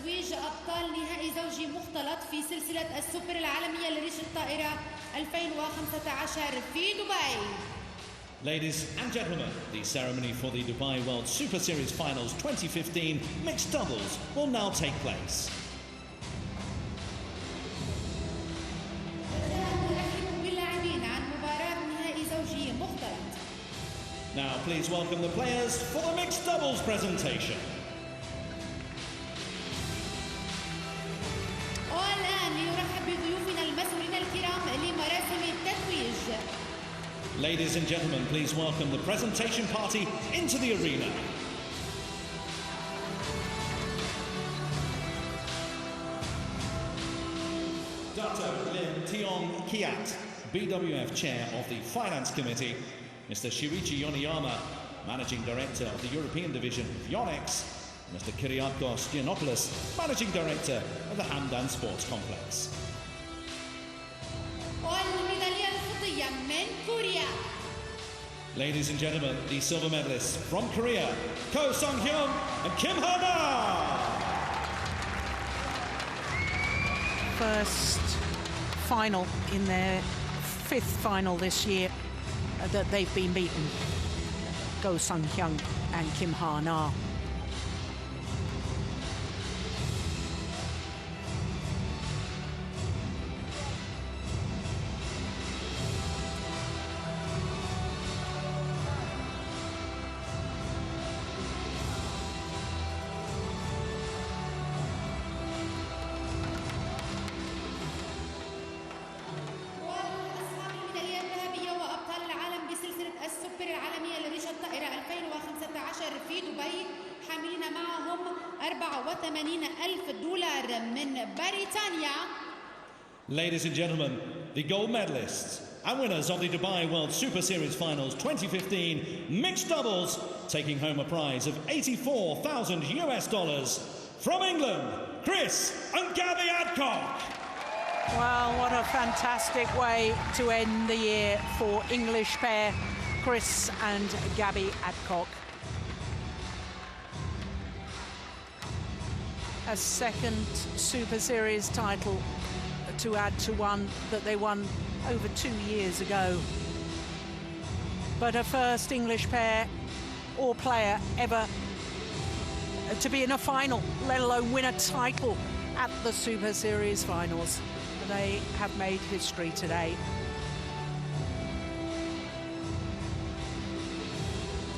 تتويج أبطال نهائي زوجي مختلط في سلسلة السوبر العالمية لريش الطائرة 2015 في دبي. Ladies and gentlemen, the ceremony for the Dubai World Super Series Finals 2015 mixed doubles will now take place. Now please welcome the players for the mixed doubles presentation. والآن لنرحب بضيوفنا المسؤولين الكرام لمراسم التتويج. Ladies and gentlemen, please welcome the presentation party into the arena. Dr. Lim Tiong Kiat, BWF Chair of the Finance Committee, Mr. Shuichi Yoniyama, Managing Director of the European Division of Yonex, Mr. Kyriakos Giannopoulos, Managing Director of the Hamdan Sports Complex. Ladies and gentlemen, the silver medalists from Korea, Ko Sung-hyun and Kim Ha-na. First final in their fifth final this year that they've been beaten. Ko Sung-hyun and Kim Ha-na. في دبي حاملين معهم $84,000 من بريطانيا. Ladies and gentlemen, the gold medalists and winners of the Dubai World Super Series Finals 2015 mixed doubles, taking home a prize of $84,000 from England, Chris and Gabby Adcock. Well, what a fantastic way to end the year for English pair Chris and Gabby Adcock. A second Super Series title to add to one that they won over 2 years ago. But a first English pair or player ever to be in a final, let alone win a title at the Super Series finals. They have made history today.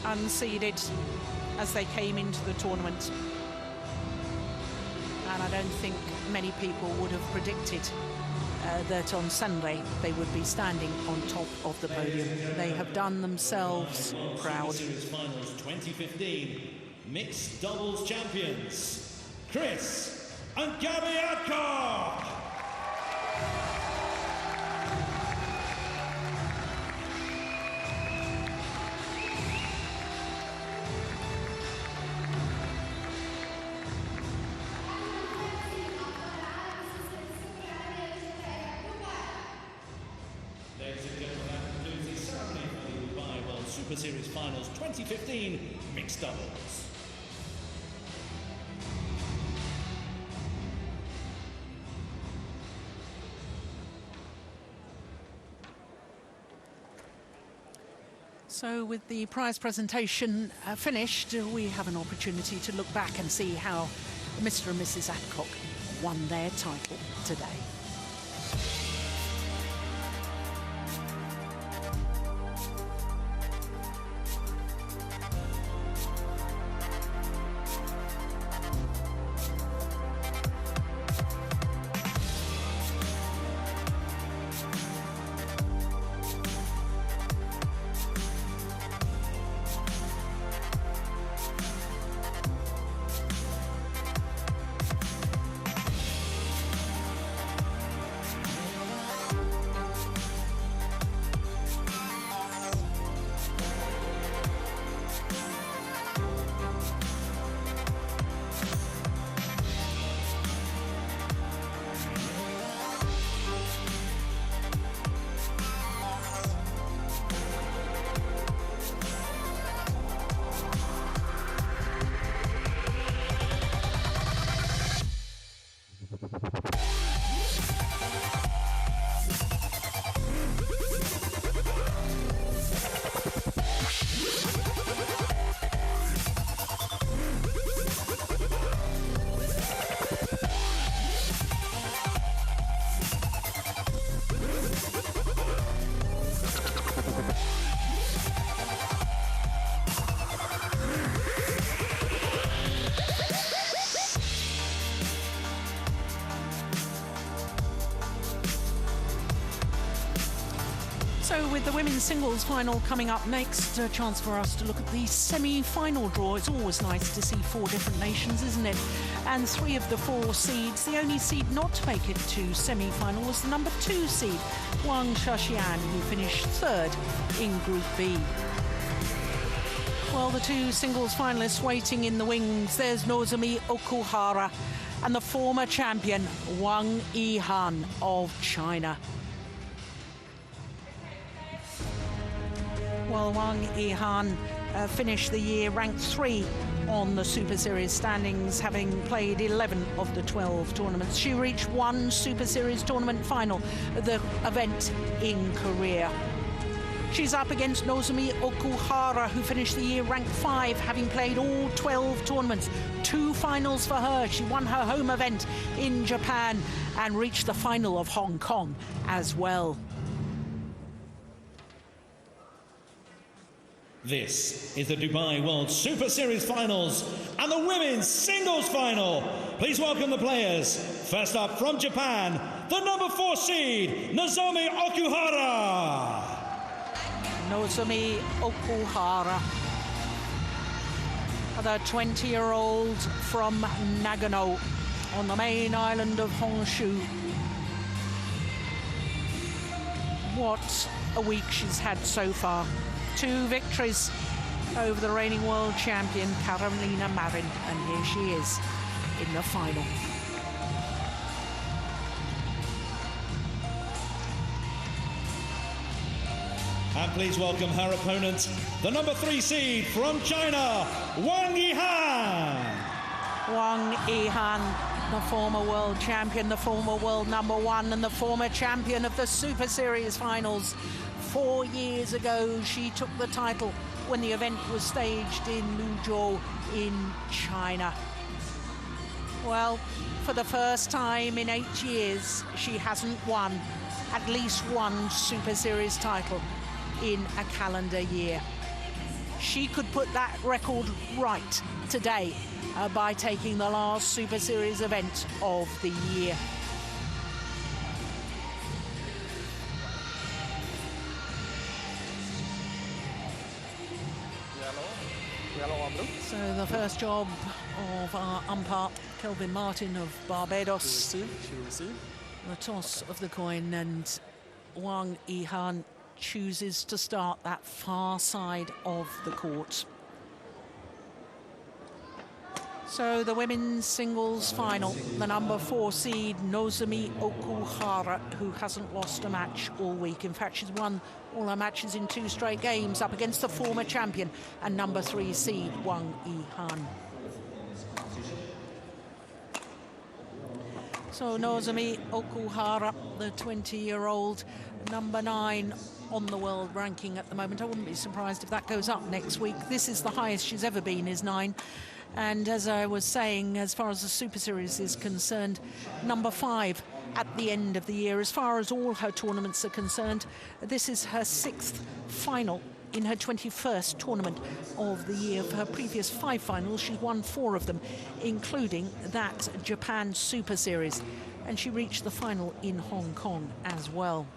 Unseeded as they came into the tournament. And I don't think many people would have predicted that on Sunday they would be standing on top of the podium. They have done themselves proud. Series Finals 2015 mixed doubles champions, Chris and Gabby Adcock. Ladies and gentlemen, that concludes the ceremony for the Dubai World Super Series Finals 2015 mixed doubles. So with the prize presentation finished, we have an opportunity to look back and see how Mr. and Mrs. Adcock won their title today. So with the women's singles final coming up next, a chance for us to look at the semi-final draw. It's always nice to see 4 different nations, isn't it? And 3 of the 4 seeds, the only seed not to make it to semi-final was the number 2 seed, Wang Yihan, who finished 3rd in Group B. Well, the 2 singles finalists waiting in the wings. There's Nozomi Okuhara and the former champion, Wang Yihan of China. Well, Wang Yihan finished the year ranked 3 on the Super Series standings, having played 11 of the 12 tournaments. She reached 1 Super Series tournament final, the event in Korea. She's up against Nozomi Okuhara, who finished the year ranked 5, having played all 12 tournaments. 2 finals for her. She won her home event in Japan and reached the final of Hong Kong as well. This is the Dubai World Super Series Finals and the Women's Singles Final. Please welcome the players. First up from Japan, the number 4 seed, Nozomi Okuhara. Nozomi Okuhara, the 20-year-old from Nagano on the main island of Honshu. What a week she's had so far. 2 victories over the reigning world champion Carolina Marin, and here she is in the final. And please welcome her opponent, the number 3 seed from China, Wang Yihan. Wang Yihan, the former world champion, the former world number 1, and the former champion of the Super Series finals. 4 years ago, she took the title when the event was staged in Luzhou in China. Well, for the first time in 8 years, she hasn't won at least 1 Super Series title in a calendar year. She could put that record right today by taking the last Super Series event of the year. So the first job of our umpire, Kelvin Martin of Barbados. The toss of the coin, and Wang Yihan chooses to start that far side of the court. So the women's singles final, the number 4 seed, Nozomi Okuhara, who hasn't lost a match all week. In fact, she's won all her matches in 2 straight games, up against the former champion and number 3 seed, Wang Yihan. So Nozomi Okuhara, the 20-year-old, number 9 on the world ranking at the moment. I wouldn't be surprised if that goes up next week. This is the highest she's ever been, is 9. And as I was saying, as far as the Super Series is concerned, number 5 at the end of the year. As far as all her tournaments are concerned, this is her 6th final in her 21st tournament of the year. For her previous 5 finals, she's won 4 of them, including that Japan Super Series. And she reached the final in Hong Kong as well.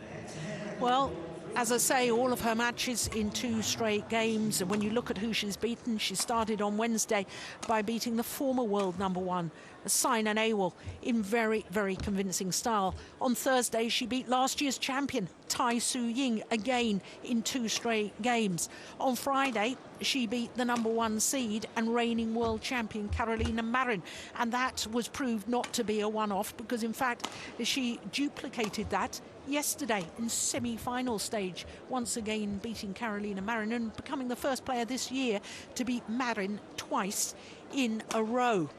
Well, as I say, all of her matches in 2 straight games. And when you look at who she's beaten, she started on Wednesday by beating the former world number 1, Saina Nehwal, in very, very convincing style. On Thursday, she beat last year's champion, Tai Tzu Ying, again in 2 straight games. On Friday, she beat the number 1 seed and reigning world champion Carolina Marin, and that was proved not to be a one-off, because in fact she duplicated that yesterday in semi-final stage, once again beating Carolina Marin and becoming the first player this year to beat Marin twice in a row.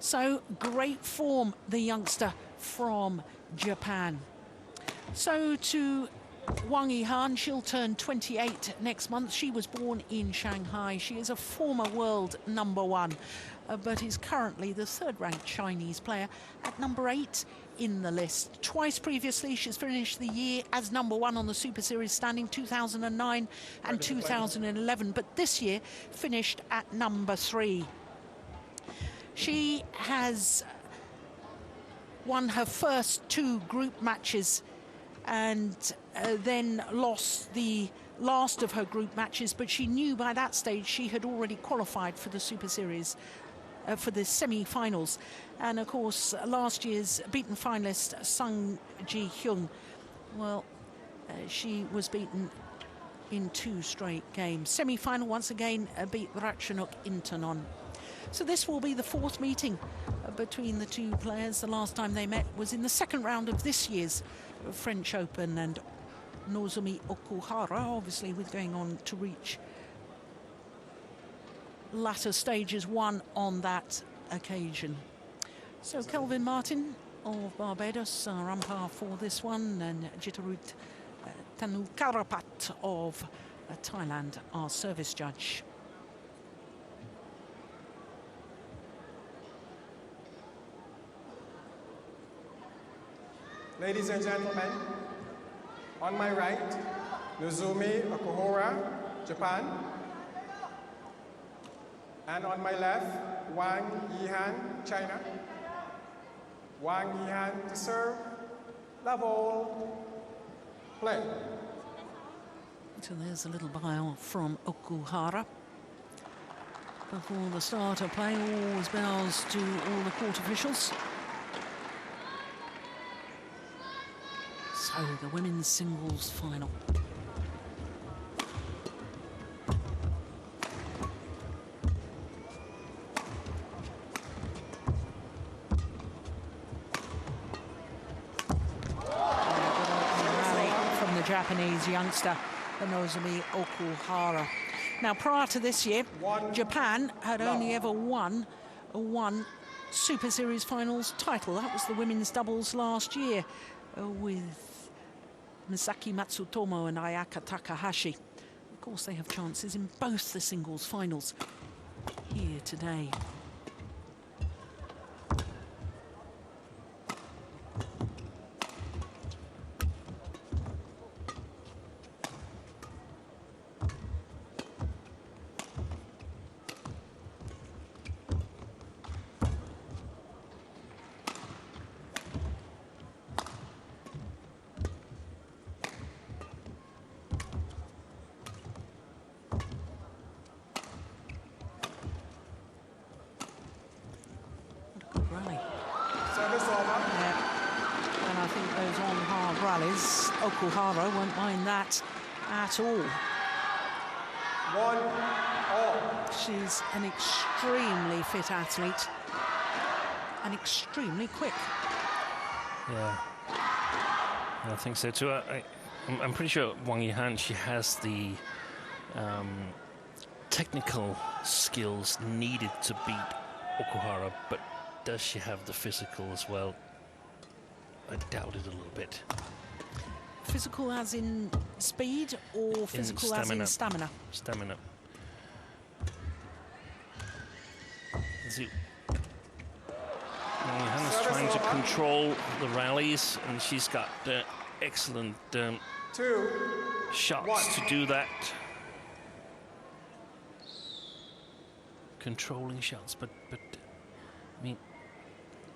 So great form, the youngster from Japan. So to Wang Yihan, she'll turn 28 next month. She was born in Shanghai. She is a former world number 1, but is currently the 3rd-ranked Chinese player at number 8 in the list. Twice previously, she's finished the year as number 1 on the Super Series standing, 2009 and 2011, but this year finished at number 3. She has won her first 2 group matches and then lost the last of her group matches, but she knew by that stage she had already qualified for the Super Series, for the semi-finals. And of course, last year's beaten finalist Sung Ji-hyun, well, she was beaten in 2 straight games. Semi-final once again beat Ratchanok Intanon. So this will be the 4th meeting between the 2 players. The last time they met was in the 2nd round of this year's French Open, and Nozomi Okuhara, obviously with going on to reach latter stages, won on that occasion. So Kelvin Martin of Barbados, our umpire for this one, and Jitarut Tanukarapat of Thailand, our service judge. Ladies and gentlemen, on my right, Nozomi Okuhara, Japan. And on my left, Wang Yihan, China. Wang Yihan to serve, level, play. So there's a little bow from Okuhara. Before the start of play, always bows to all the court officials. So the women's singles final. From the Japanese youngster, Nozomi Okuhara. Now, prior to this year, Japan had only ever won one Super Series finals title. That was the women's doubles last year with Misaki Matsutomo and Ayaka Takahashi. Of course, they have chances in both the singles finals here today. Okuhara won't mind that at all. 1-all. She's an extremely fit athlete and extremely quick. Yeah, I think so too. I'm pretty sure Wang Yihan, she has the technical skills needed to beat Okuhara, but does she have the physical as well? I doubt it a little bit. Physical as in speed, or physical as in stamina? Stamina. Wang Yihan is trying to control the rallies, and she's got excellent shots to do that. Controlling shots, but I mean,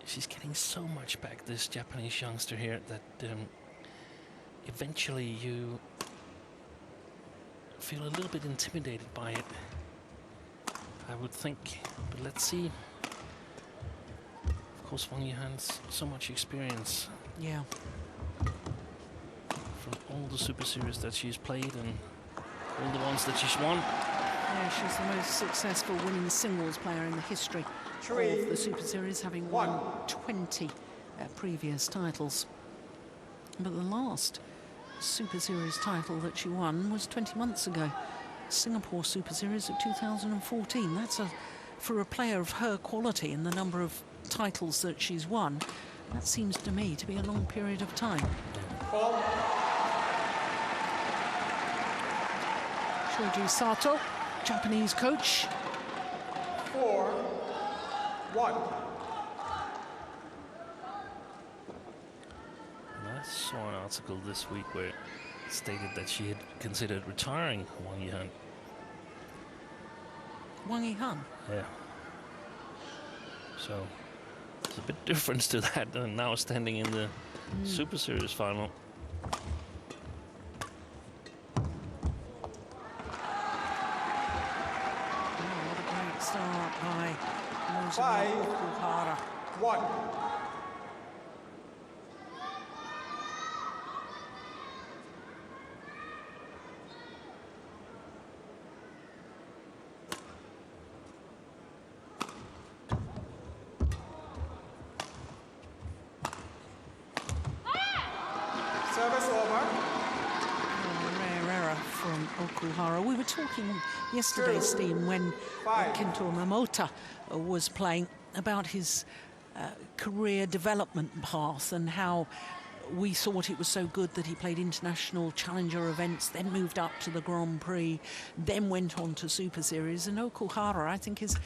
she's getting so much back, this Japanese youngster here, that eventually you feel a little bit intimidated by it, I would think. But let's see. Of course, Wang Yihan's so much experience. Yeah. From all the Super Series that she's played and all the ones that she's won. Yeah, she's the most successful women's singles player in the history of the Super Series, having won 20 previous titles. But the last Super Series title that she won was 20 months ago, Singapore Super Series of 2014. That's for a player of her quality and the number of titles that she's won, that seems to me to be a long period of time. Shoji Sato, Japanese coach. 4-1. I saw an article this week where it stated that she had considered retiring Wang Yihan. Wang Yihan? Yeah. So there's a bit difference to that than now standing in the Super Series final. Nozomi Okuhara. 1. Service over. Rare error from Okuhara. We were talking yesterday, Steen, when Kento Momota was playing, about his career development path and how we thought it was so good that he played international challenger events, then moved up to the Grand Prix, then went on to Super Series. And Okuhara, I think, is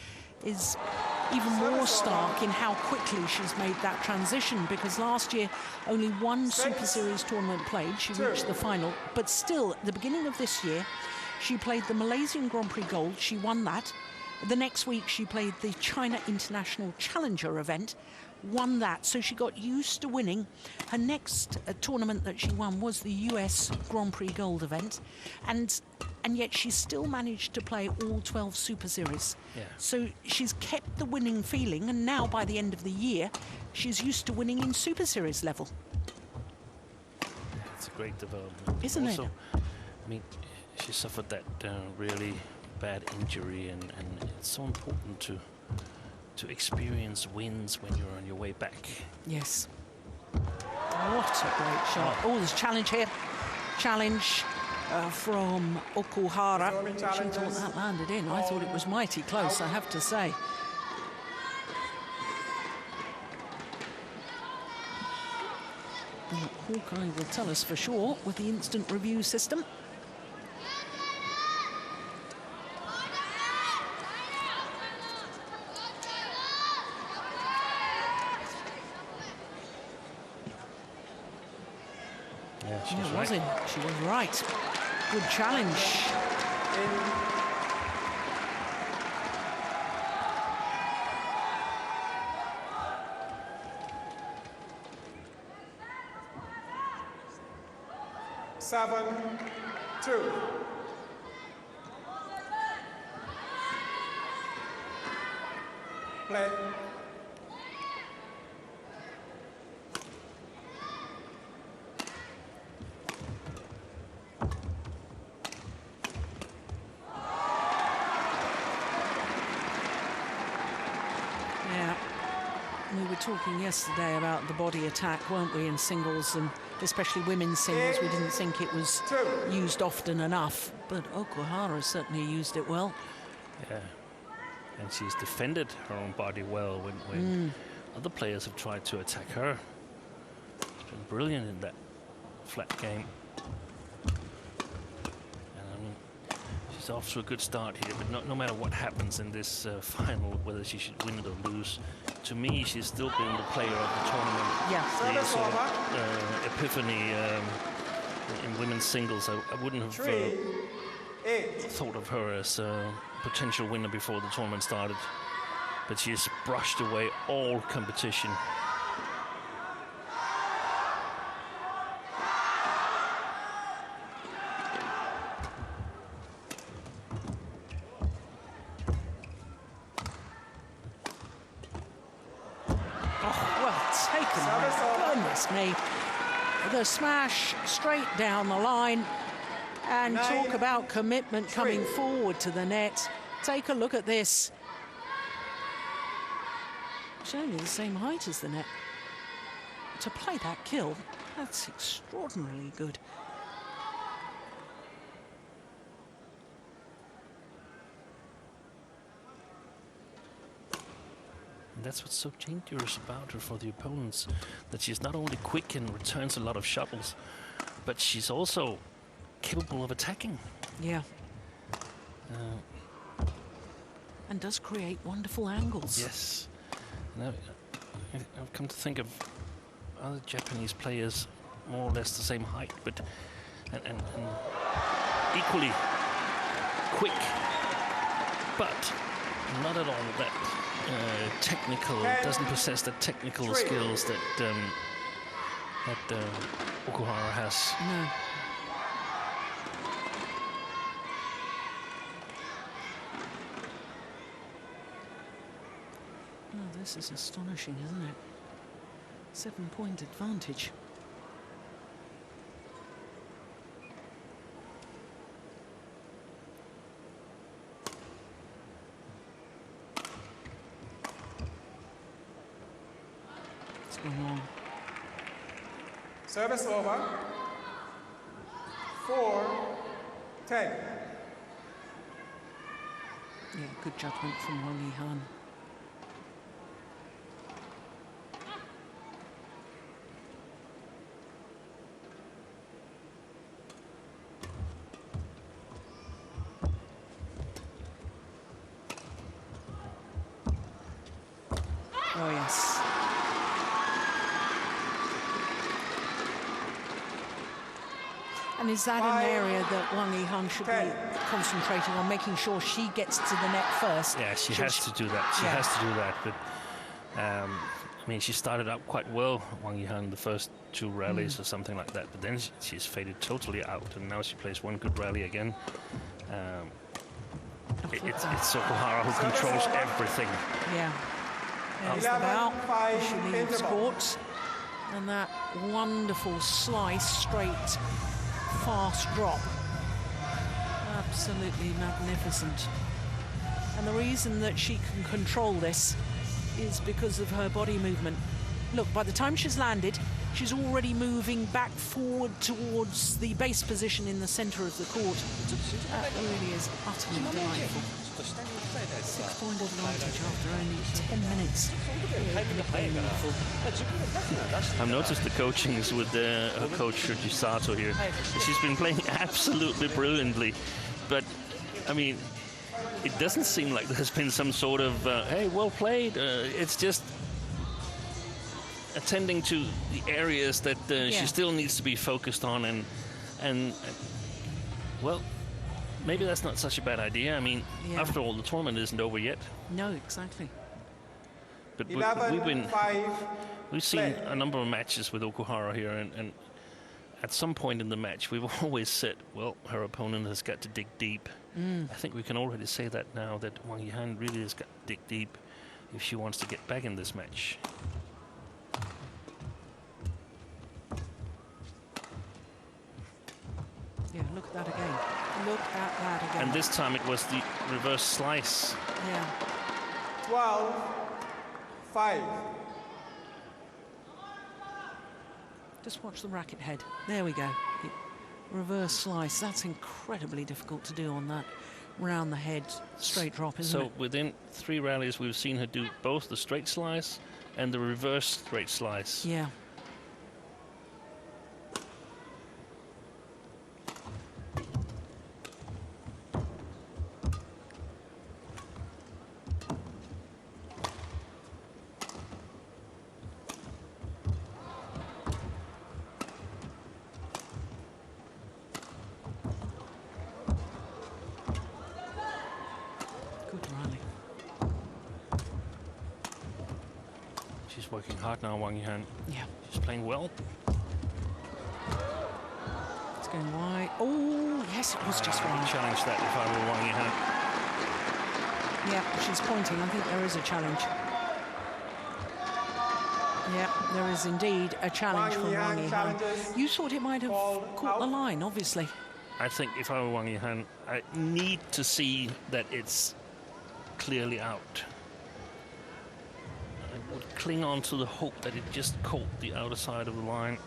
even more stark in how quickly she's made that transition, because last year only one Super Series tournament played. She reached the final, but still, at the beginning of this year, she played the Malaysian Grand Prix Gold. She won that. The next week, she played the China International Challenger event, won that. So she got used to winning. Her next tournament that she won was the US Grand Prix Gold event. And yet she still managed to play all 12 Super Series. Yeah. So she's kept the winning feeling, and now by the end of the year, she's used to winning in Super Series level. It's a great development. Isn't also, it? I mean, she suffered that really bad injury, and it's so important to experience wins when you're on your way back. Yes. What a great shot. Oh, there's a challenge here. Challenge from Okuhara. She thought that landed in. I thought it was mighty close, I have to say. Well, Hawkeye will tell us for sure with the instant review system. Yeah, she Was in. She was right. Good challenge. Seven, 2. Play. Yeah. We were talking yesterday about the body attack, weren't we, in singles, and especially women's singles. We didn't think it was used often enough, but Okuhara certainly used it well. Yeah, and she's defended her own body well when other players have tried to attack her. She's been brilliant in that flat game. And I mean, she's off to a good start here, but no matter what happens in this final, whether she should win it or lose, to me, she's still been the player of the tournament. Yeah. The sort of epiphany in women's singles. I wouldn't have 3, 8. thought of her as a potential winner before the tournament started, but she has brushed away all competition. Goodness me. The smash straight down the line, and 9, talk about commitment 3. coming forward to the net. Take a look at this. It's only the same height as the net. To play that kill, that's extraordinarily good. And that's what's so dangerous about her for the opponents, that she's not only quick and returns a lot of shuttles, but she's also capable of attacking. Yeah. And does create wonderful angles. Yes. Now, I've come to think of other Japanese players more or less the same height, but and equally quick, but not at all that technical. Doesn't possess the technical skills that Okuhara has. No. Oh, this is astonishing, isn't it? 7-point advantage. It's gone wrong. Service over. 4-10. Yeah, good judgment from Wang Yihan. Oh, yes. And is that an area that Wang Yihan should be concentrating on, making sure she gets to the net first? Yeah, she has to do that. She has to do that. But I mean, she started out quite well, Wang Yihan, the first 2 rallies or something like that. But then she's faded totally out, and now she plays 1 good rally again. It's Okuhara who controls everything. Yeah. There's the bow. She leaves court. And that wonderful slice, straight, fast drop. Absolutely magnificent. And the reason that she can control this is because of her body movement. Look, by the time she's landed, she's already moving back forward towards the base position in the center of the court. That really is utterly delightful. 6-point advantage after only 10 minutes. I've noticed the coachings with her coach Sato here. She's been playing absolutely brilliantly, but I mean, it doesn't seem like there's been some sort of hey, well played. It's just attending to the areas that she still needs to be focused on, and well, maybe that's not such a bad idea. I mean, after all, the tournament isn't over yet. No, exactly. But we've seen a number of matches with Okuhara here, and at some point in the match, we've always said, well, her opponent has got to dig deep. I think we can already say that now, that Wang Yihan really has got to dig deep if she wants to get back in this match. Yeah, look at that again. Look at that again. And this time it was the reverse slice. Yeah. 12-5. Just watch the racket head. There we go. Reverse slice. That's incredibly difficult to do on that round the head straight drop, isn't it? So within 3 rallies, we've seen her do both the straight slice and the reverse straight slice. Yeah. Working hard now, Wang Yihan. Yeah. She's playing well. It's going wide. Oh, yes, it was just wide. Challenge that if I were Wang Yihan. Yeah, she's pointing. I think there is a challenge. Yeah, there is indeed a challenge from Wang Yihan. You thought it might have caught the line, obviously. I think if I were Wang Yihan, I need to see that it's clearly out. I would cling on to the hope that it just caught the outer side of the line.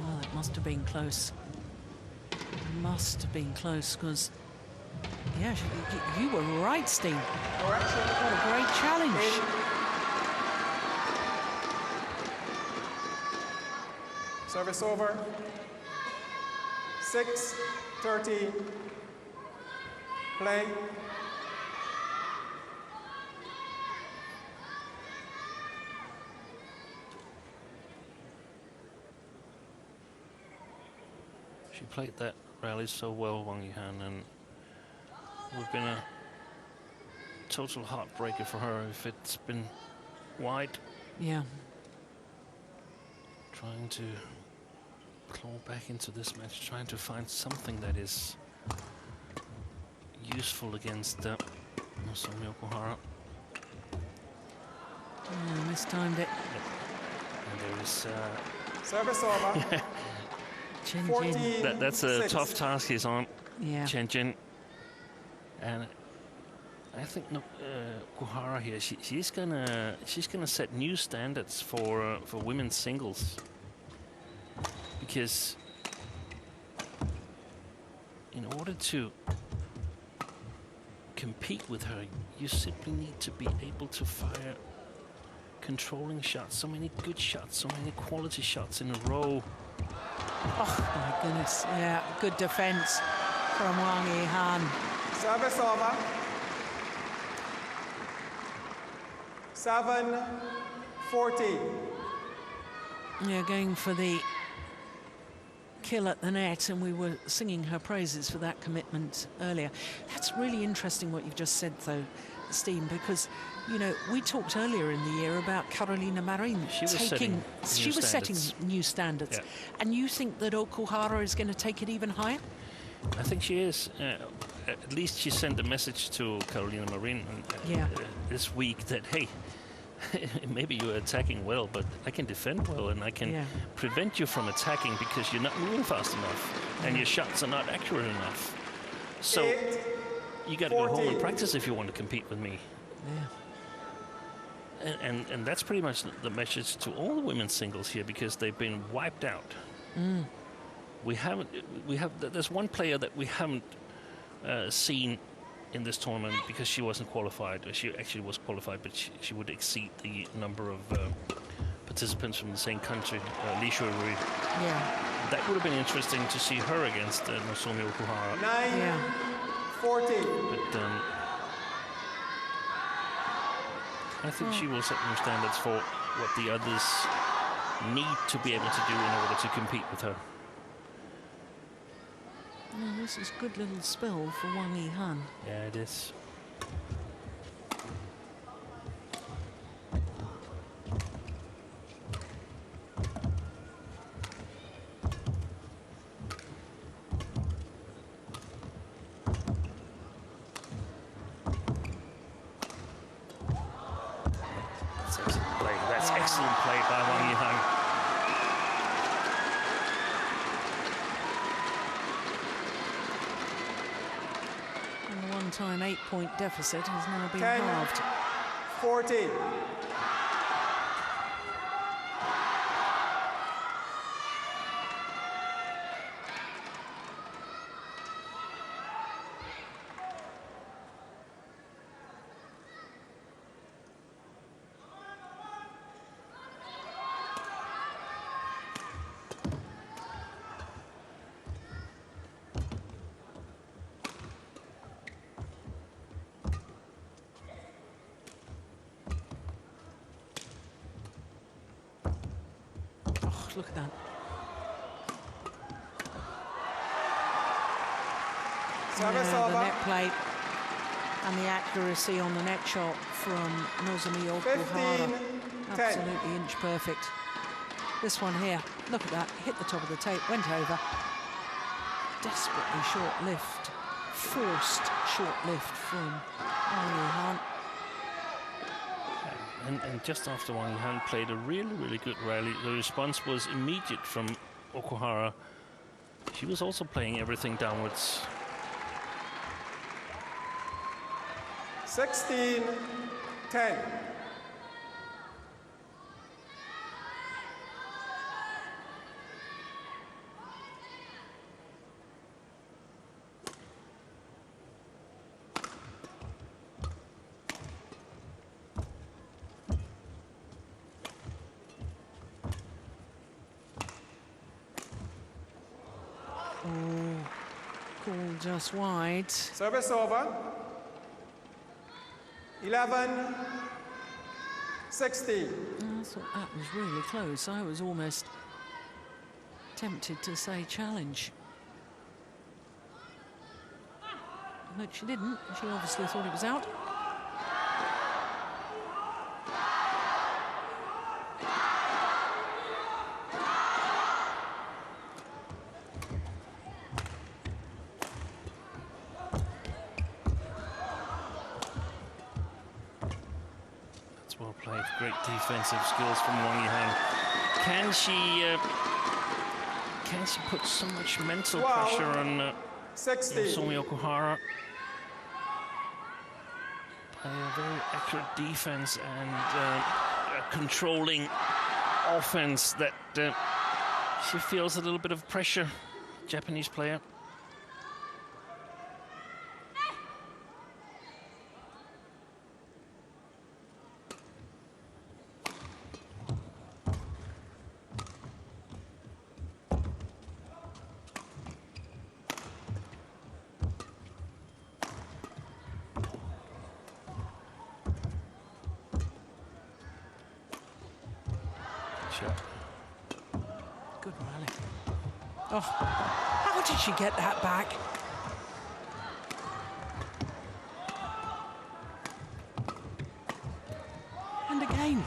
Well, it must have been close. Must have been close, because yeah, you were right, Steen. What a great challenge. Service over. 6-13. Play. She played that rally so well, Wang Yihan, and we've been total heartbreaker for her if it's been wide. Yeah. Trying to claw back into this match, trying to find something that is useful against Nozomi Okuhara. Yeah, mistimed it. And there is Service over. Chin 14. that's a 6. tough task he's on, Yeah. Chen Jin. And I think Okuhara here, she's gonna set new standards for women's singles, because in order to compete with her, you simply need to be able to fire controlling shots, so many good shots, so many quality shots in a row. Oh, my goodness. Yeah, good defense from Wang Yihan. Service over. 7-14. Yeah, going for the kill at the net, and we were singing her praises for that commitment earlier. That's really interesting what you've just said, though, Steen, because, you know, we talked earlier in the year about Carolina Marin setting new standards. Yeah. And you think that Okuhara is going to take it even higher? I think she is. At least she sent a message to Carolina Marin this week that, hey, maybe you're attacking well, but I can defend well, and I can prevent you from attacking because you're not moving fast enough and your shots are not accurate enough. So you got to go home and practice if you want to compete with me. Yeah. And that's pretty much the message to all the women's singles here, because they've been wiped out. There's one player that we haven't seen in this tournament because she wasn't qualified. She actually was qualified, but she would exceed the number of participants from the same country, Li Shuirui. Yeah. That would have been interesting to see her against Nozomi Okuhara. 9-14. But I think she will set new standards for what the others need to be able to do in order to compete with her. Oh, this is a good little spell for Wang Yihan. Yeah, it is. That's excellent play. That's excellent play by Wang Yihan. One-time 8-point deficit has now been halved. 14. Look at that. Service The over. net plate and the accuracy on the net shot from Nozomi Okuhara. 15-10. Absolutely inch perfect. This one here, look at that, hit the top of the tape, went over. Desperately short lift, forced short lift from Wang Yihan. And just after Wang Yihan played a really, really good rally, the response was immediate from Okuhara. She was also playing everything downwards. 16-10. Called just wide. Service over. 11-16. I thought that was really close. I was almost tempted to say challenge. But she didn't. She obviously thought it was out. well played. Great defensive skills from Wang Yihan. Can she put so much mental pressure on 60. Nozomi Okuhara? Play a very accurate defense and a controlling offense that she feels a little bit of pressure, Japanese player. Good rally. Oh, how did she get that back? And again,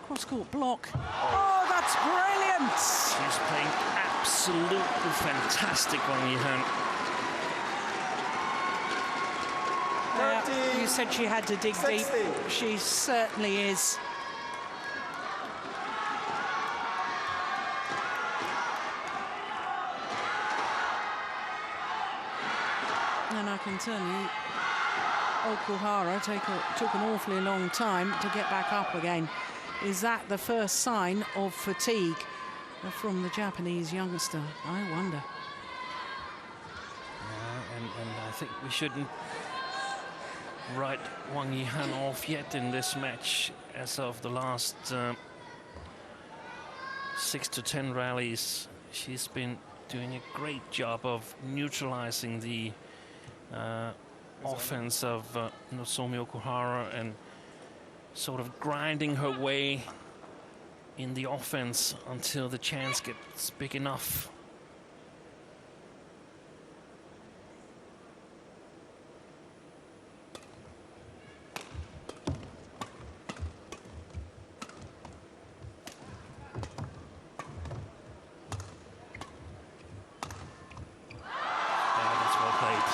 cross-court block. Oh, that's brilliant! She's playing absolutely fantastic, Wang Yihan. You said she had to dig 60. deep. She certainly is. And I can tell you, Okuhara took an awfully long time to get back up again. Is that the first sign of fatigue from the Japanese youngster? I wonder. And I think we shouldn't write Wang Yihan off yet in this match. As of the last 6 to 10 rallies, she's been doing a great job of neutralizing the offense of Nozomi Okuhara and sort of grinding her way in the offense until the chance gets big enough. Yeah, that's well played.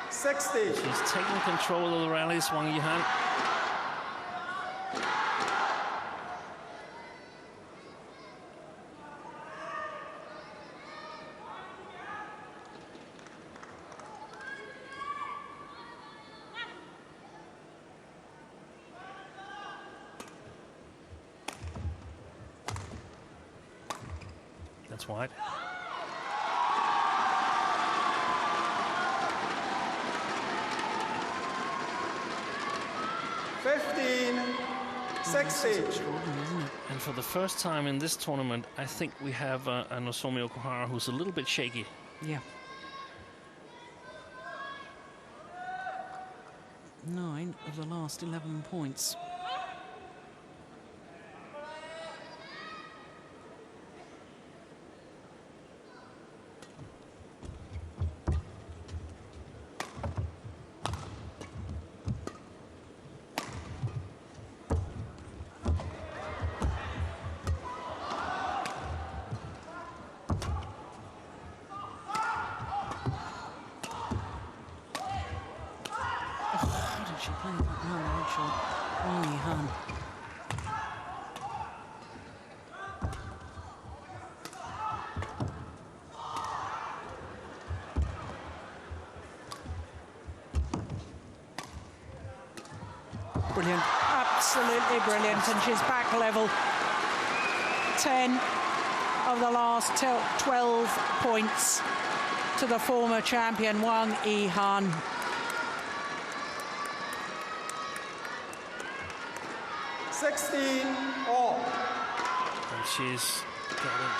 60. She's taking control of the rallies, Wang Yihan. That's wide. 60. And for the first time in this tournament, I think we have a Nozomi Okuhara who's a little bit shaky. Yeah. 9 of the last 11 points. She played that well, Rachel. Wang Yihan. Brilliant, absolutely brilliant, and she's back level. 10 of the last 12 points to the former champion Wang Yihan. 16 all. And she's got a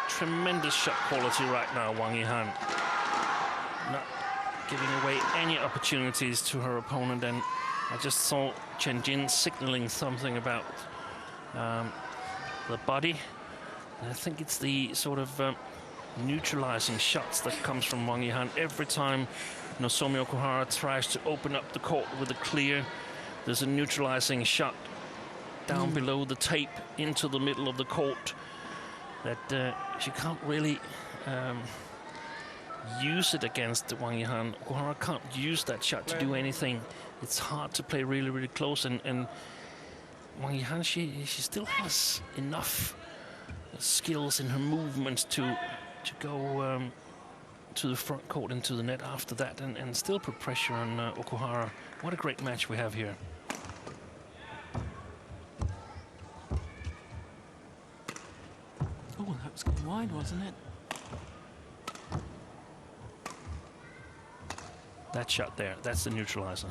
tremendous shot quality right now, Wang Yihan. Not giving away any opportunities to her opponent, and I just saw Chen Jin signaling something about the body. And I think it's the sort of neutralizing shots that comes from Wang Yihan. Every time Nozomi Okuhara tries to open up the court with a clear, there's a neutralizing shot down below the tape into the middle of the court that she can't really use it against Wang Yihan. Okuhara can't use that shot to do anything. It's hard to play really, really close, and Wang Yihan, she still has enough skills in her movements to go to the front court and to the net after that, and still put pressure on Okuhara. What a great match we have here. Oh, that was going wide, wasn't it? That shot there, that's the neutralizer.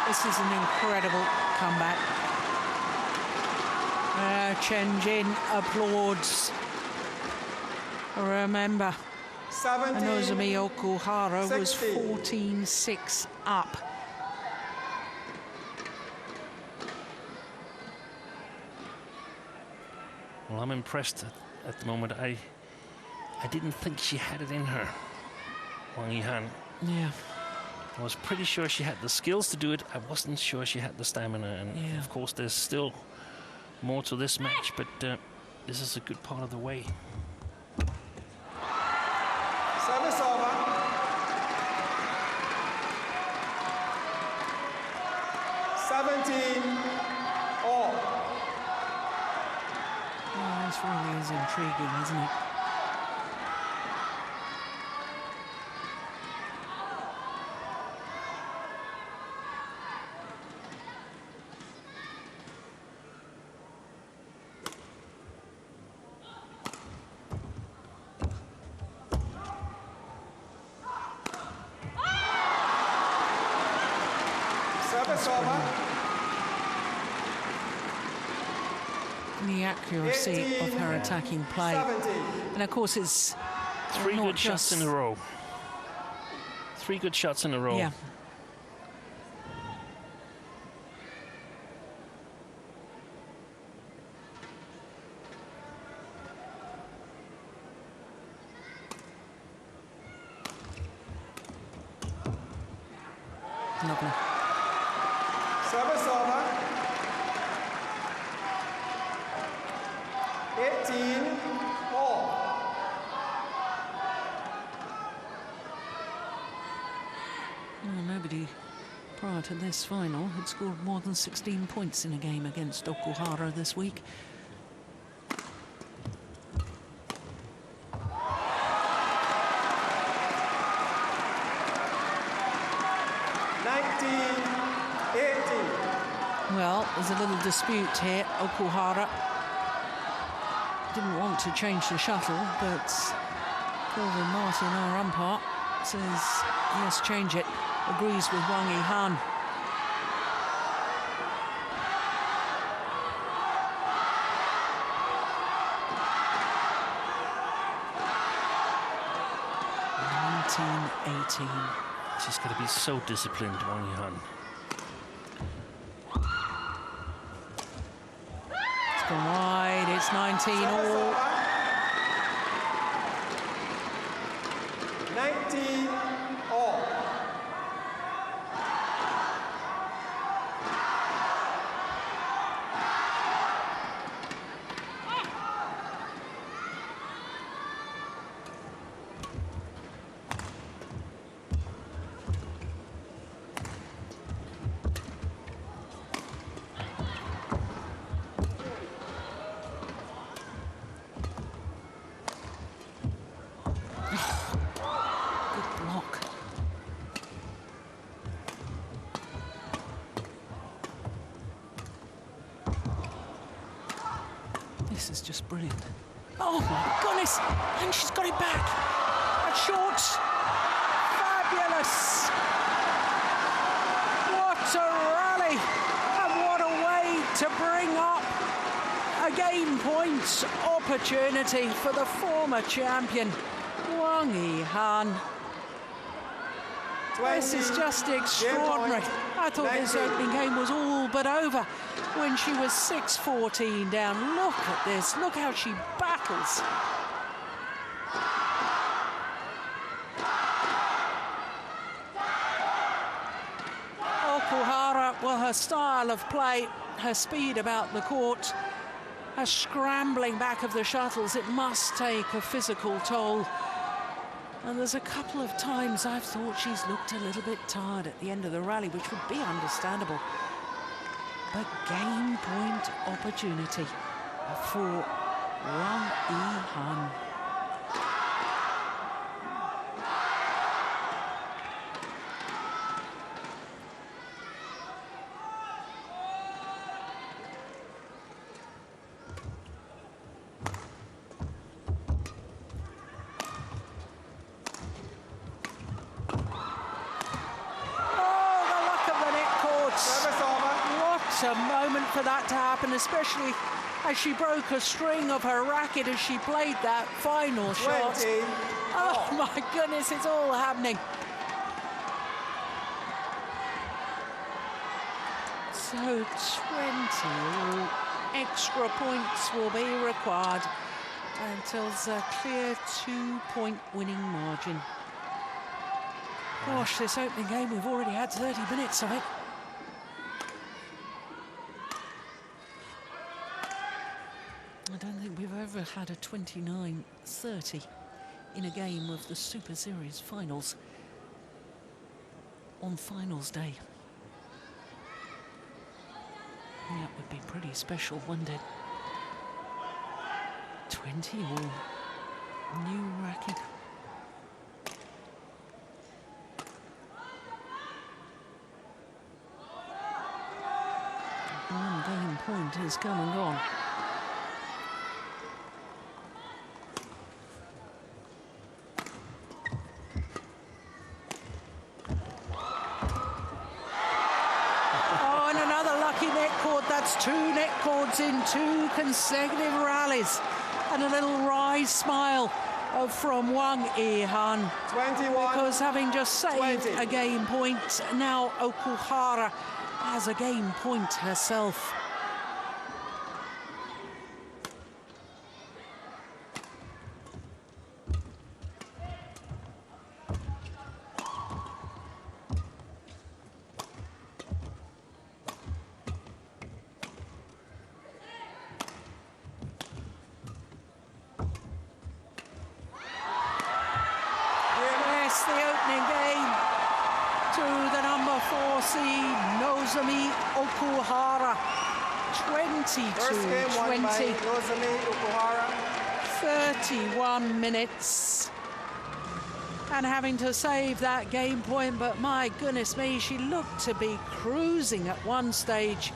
This is an incredible comeback. Chen Jin applauds. Remember, 17, Nozomi Okuhara was 60. 14-6 up. Well, I'm impressed at the moment. I didn't think she had it in her, Wang Yihan. Yeah. I was pretty sure she had the skills to do it. I wasn't sure she had the stamina, and Yeah. of course there's still more to this match, but this is a good part of the way. Service over. All. Oh, this really is intriguing, isn't it? Service over. The accuracy of her attacking play. 70. And of course it's Three not good shots just- in a row. 3 good shots in a row. Yeah. Lovely. Service over. 18 all. Well, nobody prior to this final had scored more than 16 points in a game against Okuhara this week. Well, there's a little dispute here. Okuhara didn't want to change the shuttle, but Kelvin Martin, our umpire, says yes, change it. Agrees with Wang Yihan. She's got to be so disciplined, Wang Yihan. It's gone wide, it's 19 all. 19 all. This is just brilliant. Oh my goodness! And she's got it back. That's short. Fabulous. What a rally. And what a way to bring up a game point opportunity for the former champion, Wang Yihan. This is just extraordinary. I thought this opening game was all but over when she was 6-14 down. Look at this. Look how she battles. Okuhara Well, her style of play, her speed about the court, her scrambling back of the shuttles, it must take a physical toll. And there's a couple of times I've thought she's looked a little bit tired at the end of the rally, which would be understandable. But game point opportunity for Wang Yihan. A moment for that to happen, especially as she broke a string of her racket as she played that final shot. Oh my goodness, it's all happening. So 20 extra points will be required until it's a clear 2-point winning margin. Gosh, this opening game, we've already had 30 minutes of it. I don't think we've ever had a 29-30 in a game of the Super Series finals on finals day. That would be pretty special, wouldn't it? 20 all. New racket. One game point has come and gone. That's 2 net cords in 2 consecutive rallies. And a little wry smile from Wang Yihan. 21. Because having just saved 20. a game point, now Okuhara has a game point herself. The opening game to the number 4 seed, Nozomi Okuhara, 22-20. Nozomi Okuhara. 31 minutes. And having to save that game point, but my goodness me, she looked to be cruising at one stage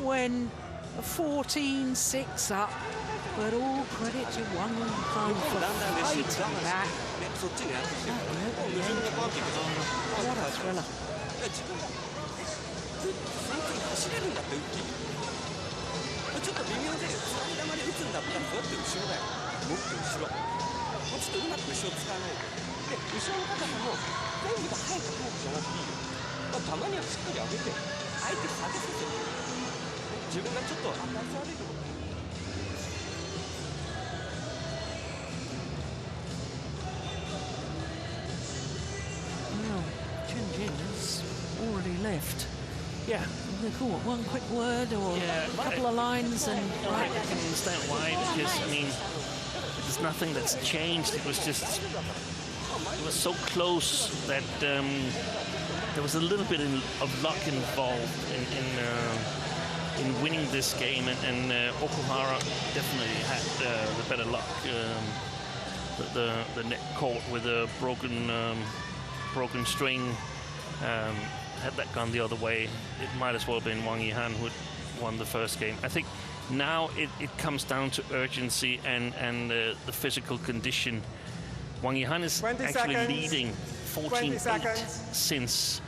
when 14-6 up. But all credit to Wang Yihan for fighting back. What a thriller. ちょっと微妙で、座り玉で打つんだったらこうやって後ろだよ。もっと後ろ。もうちょっとうまく後ろ使わないで。で、後ろの高さも全部が早くじゃなくていいよ。まあ、たまにはしっかり上げて、相手下げさせて。自分がちょっと当たり悪いところ。Has already left. Yeah. The court. One quick word or a couple of lines and I can understand why, because I mean there's nothing that's changed. It was just it was so close that there was a little bit of luck involved in winning this game, and Okuhara definitely had the better luck. The net caught with a broken string. Had that gone the other way, it might as well have been Wang Yihan who won the first game. I think now it comes down to urgency and the physical condition. Wang Yihan is actually leading 14-8 since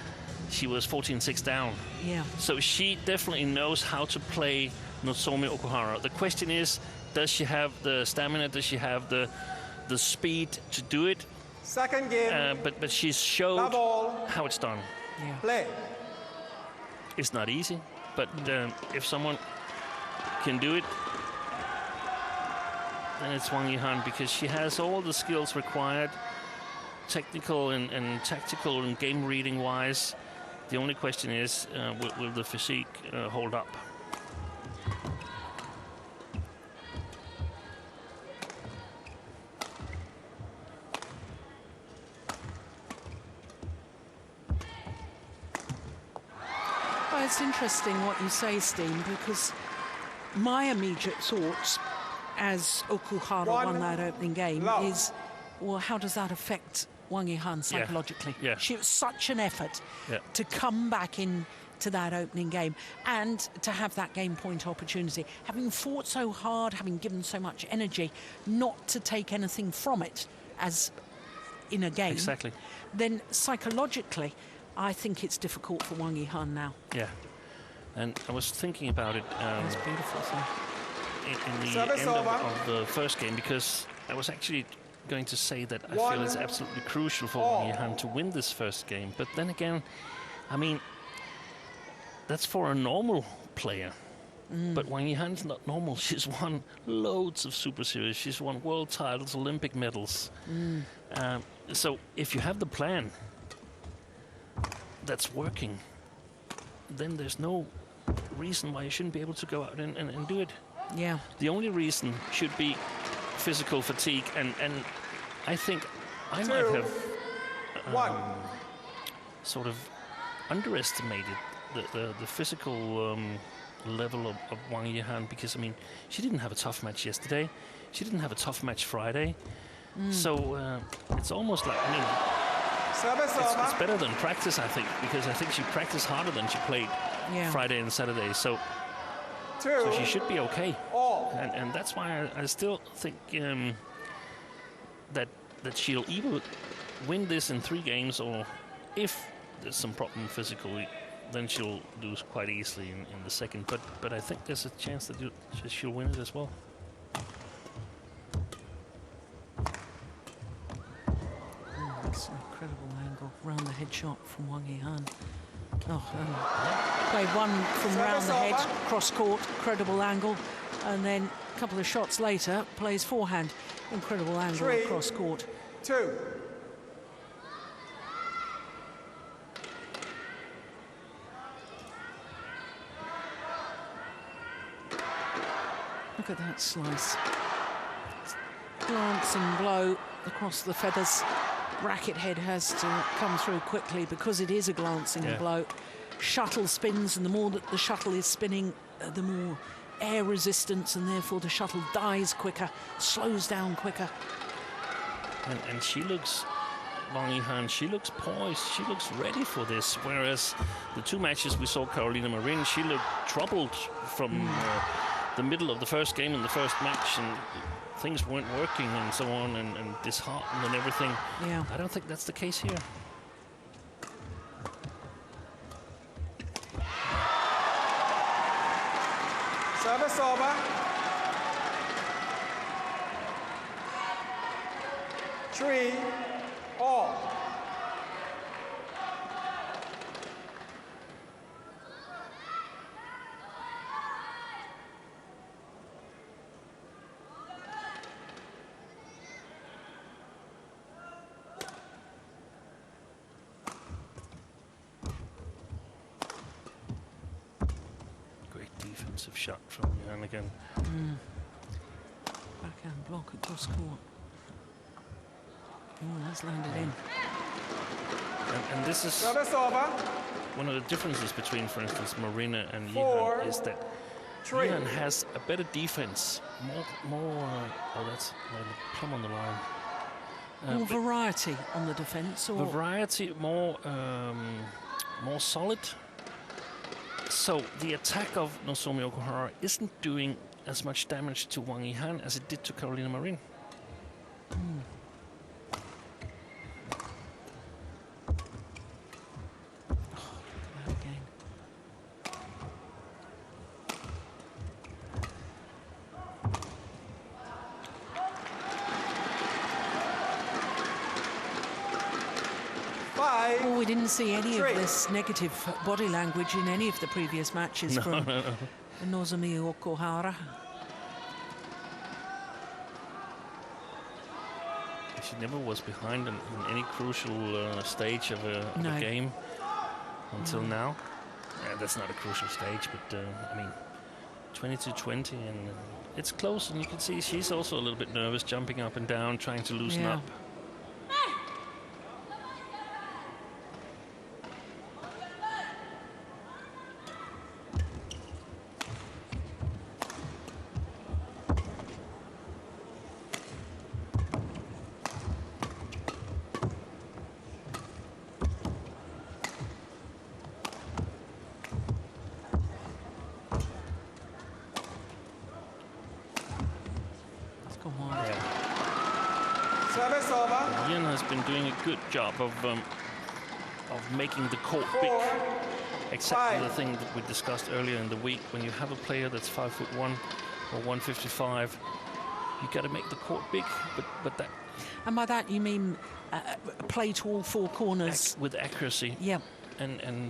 she was 14-6 down. Yeah. So she definitely knows how to play Nozomi Okuhara. The question is, does she have the stamina? Does she have the speed to do it? Second game. But she's showed how it's done. Yeah. Play. It's not easy, but if someone can do it, then it's Wang Yihan, because she has all the skills required, technical and tactical and game reading wise, The only question is, will the physique hold up? Well, it's interesting what you say, Steen, because my immediate thoughts as Okuhara won that opening game is, well, how does that affect Wang Yihan psychologically? Yeah. She was such an effort to come back into that opening game and to have that game point opportunity. Having fought so hard, having given so much energy, not to take anything from it as in a game. Exactly. Then psychologically, I think it's difficult for Wang Yihan now. Yeah. And I was thinking about it That's beautiful, sir. in the end of the first game, because I was actually going to say that I feel it's absolutely crucial for Wang Yihan to win this first game. But then again, I mean, that's for a normal player. But Wang Yihan's not normal. She's won loads of Super Series. She's won world titles, Olympic medals. So if you have the plan that's working, then there's no reason why you shouldn't be able to go out and do it. Yeah. The only reason should be physical fatigue, and I think I might have sort of underestimated the physical level of Wang Yihan, because, I mean, she didn't have a tough match yesterday. She didn't have a tough match Friday. So it's almost like, I mean, it's better than practice, I think, because I think she practiced harder than she played Friday and Saturday. So she should be okay. And that's why I still think that she'll either win this in 3 games, or if there's some problem physically, then she'll lose quite easily in the second. But I think there's a chance that she'll win it as well. That's an incredible angle. Round the head shot from Wang Yihan. Played one from round the head, cross court, incredible angle. And then a couple of shots later, plays forehand. Incredible angle across court. 2. Look at that slice. Glancing blow across the feathers. Racket head has to come through quickly because it is a glancing blow. Shuttle spins, and the more that the shuttle is spinning, the more air resistance, and therefore the shuttle dies quicker, slows down quicker. And she looks, Wang Yihan, she looks poised, she looks ready for this, whereas the 2 matches we saw Carolina Marin, she looked troubled from the middle of the first game and the first match, and things weren't working and so on, and disheartened and everything. Yeah. I don't think that's the case here. Service over. 3 all. Defensive shot from Yihan again. Backhand block across court. Oh, that's landed in. And this is Service over. one of the differences between, for instance, Marina and 4, Yihan, is that 3. Yihan has a better defense, oh, that's like a plumb on the line. More variety on the defence, or Variety, more solid. So the attack of Nozomi Okuhara isn't doing as much damage to Wang Yihan as it did to Carolina Marin. Oh, we didn't see any of this negative body language in any of the previous matches from Nozomi Okuhara. She never was behind in any crucial stage of a game. until now. Yeah, that's not a crucial stage, but I mean, 20-20, and it's close, and you can see she's also a little bit nervous, jumping up and down, trying to loosen up. Service over. Yihan has been doing a good job of making the court big. Exactly the thing that we discussed earlier in the week. When you have a player that's 5'1" or 155, you got to make the court big. But that. And by that you mean play to all four corners with accuracy. Yeah. And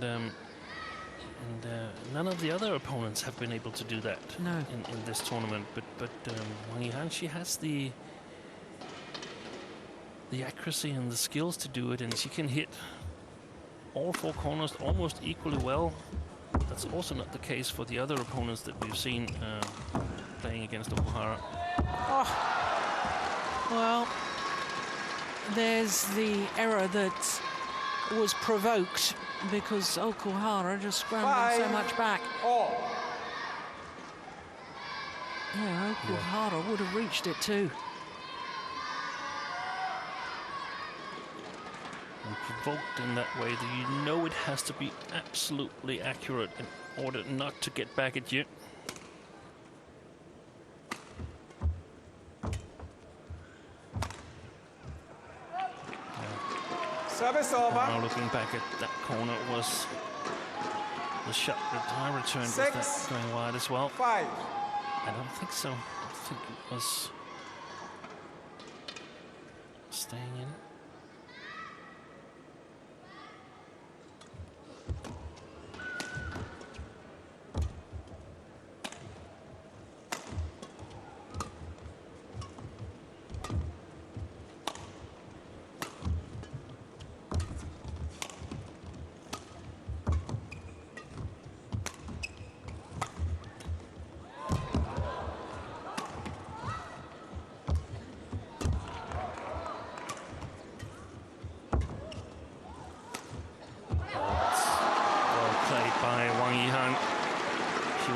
none of the other opponents have been able to do that in this tournament. But Wang Yihan, she has the accuracy and the skills to do it, and she can hit all four corners almost equally well. That's also not the case for the other opponents that we've seen playing against Okuhara. Oh. Well, there's the error that was provoked because Okuhara just scrambled so much back. Yeah, Okuhara would have reached it too. And provoked in that way that you know it has to be absolutely accurate in order not to get back at you. Service over. Now looking back at that corner, was the shot that I returned, was that going wide as well? 5. I don't think so. I think it was staying in.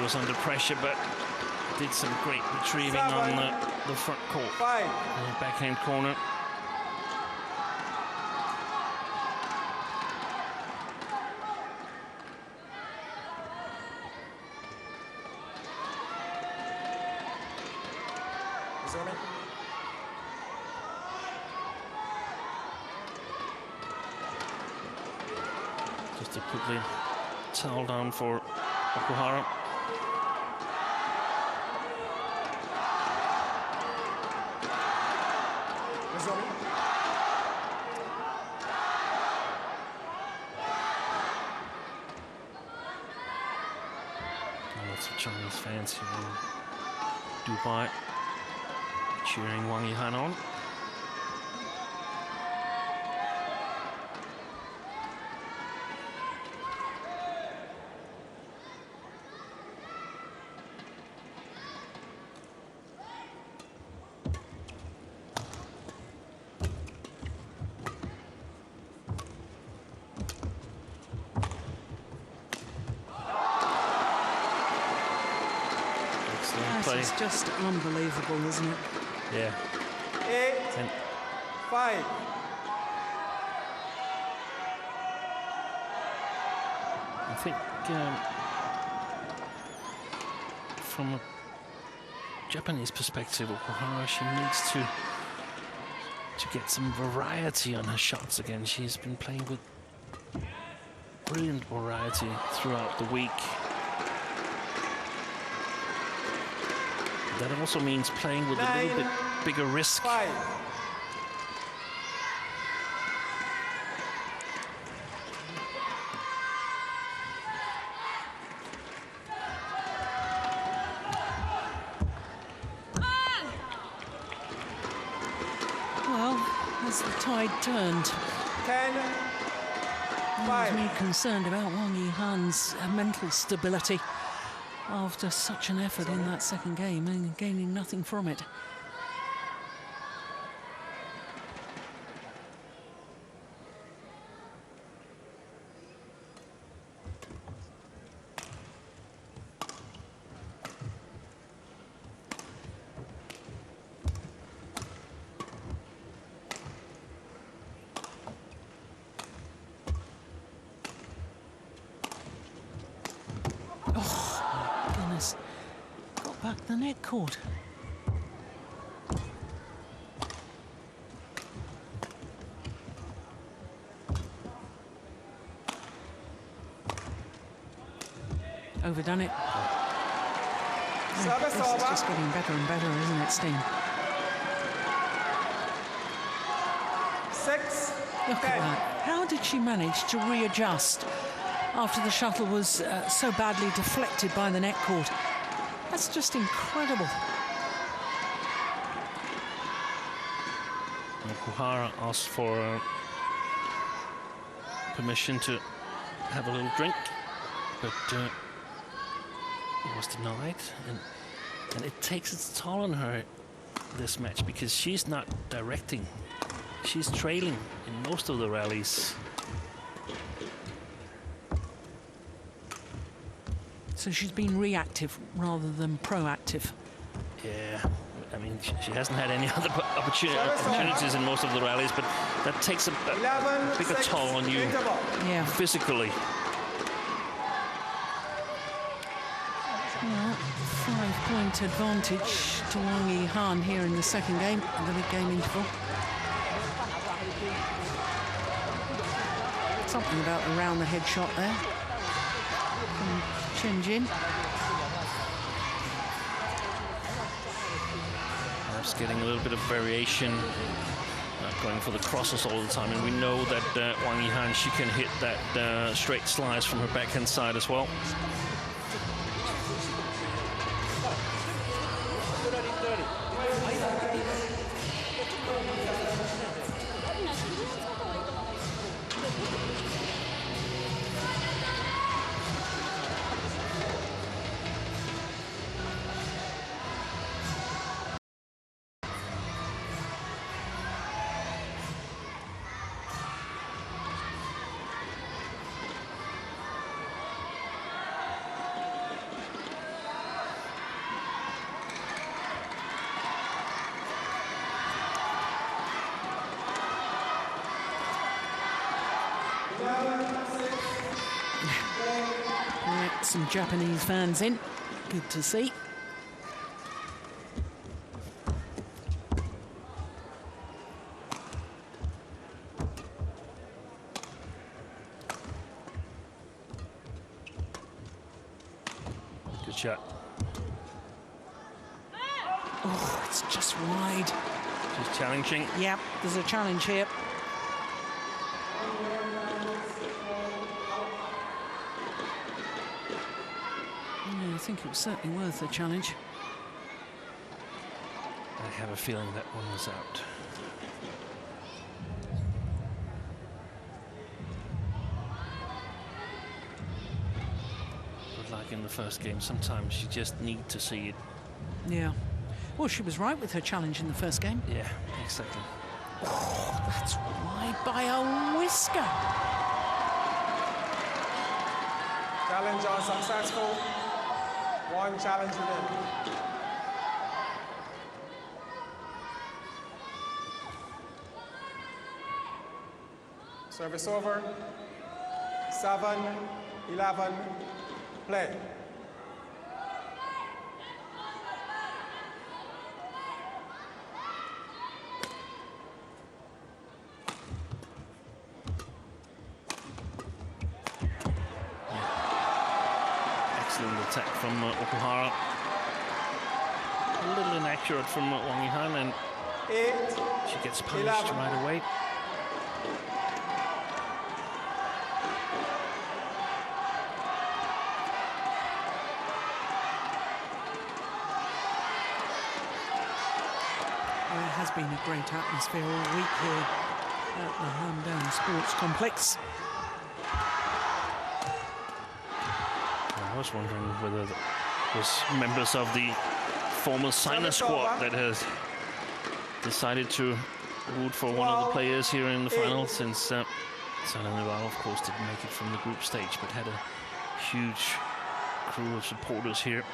Was under pressure, but did some great retrieving on the front court. 5. Backhand corner. Just a quickly towel down for Okuhara. Lots of Chinese fans here in Dubai cheering Wang Yihan on. It's just unbelievable, isn't it? Yeah. 8. 5. I think from a Japanese perspective, Okuhara, she needs to get some variety on her shots again. She's been playing with brilliant variety throughout the week. That also means playing with 9, a little bit bigger risk. 5. Well, as the tide turned. 10. I was really concerned about Wang Yihan's mental stability after such an effort in that second game and gaining nothing from it. Got back the net cord. Overdone it. Service This is over. just getting better and better, isn't it, Steen? 6, Look 10. at that. How did she manage to readjust after the shuttle was so badly deflected by the net cord? That's just incredible. Okuhara asked for permission to have a little drink, but was denied, and it takes its toll on her this match because she's not directing. She's trailing in most of the rallies. So she's been reactive rather than proactive. Yeah, I mean, she hasn't had any other opportunities in most of the rallies, but that takes a 11, bigger 6, toll on you interval. Yeah. physically. Well, 5-point advantage to Wang Yihan here in the second game, the big game interval. Something about the round the head shot there from Chen Jin. Perhaps getting a little bit of variation, going for the crosses all the time, and we know that Wang Yihan, she can hit that straight slice from her backhand side as well. Some Japanese fans in. Good to see. Good shot. Oh, it's just wide. She's challenging. Yep, there's a challenge here. I think it was certainly worth the challenge. I have a feeling that one was out. But like in the first game, sometimes you just need to see it. Yeah. Well, she was right with her challenge in the first game. Yeah, exactly. Oh, that's wide by a whisker. Challenge unsuccessful. 1 challenge remaining. Service over. 7, 11, play. Excellent attack from Okuhara. A little inaccurate from Wang Yihan, and 8, she gets punished 11. right away. Well, it has been a great atmosphere all week here at the Hamdan Sports Complex. I was wondering whether it was members of the former signer squad that has decided to root for one of the players here in the final, since Salanova, of course, didn't make it from the group stage, but had a huge crew of supporters here.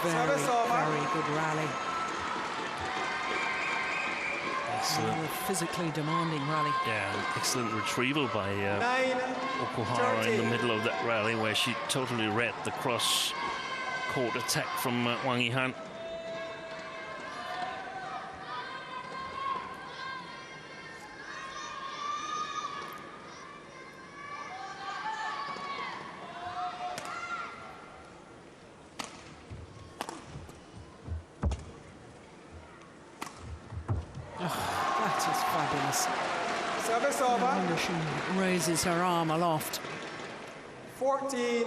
Very good rally. Excellent. Physically demanding rally. Yeah, excellent retrieval by Okuhara in the middle of that rally, where she totally read the cross-court attack from Wang Yihan. Service over. And she raises her arm aloft. 14-9.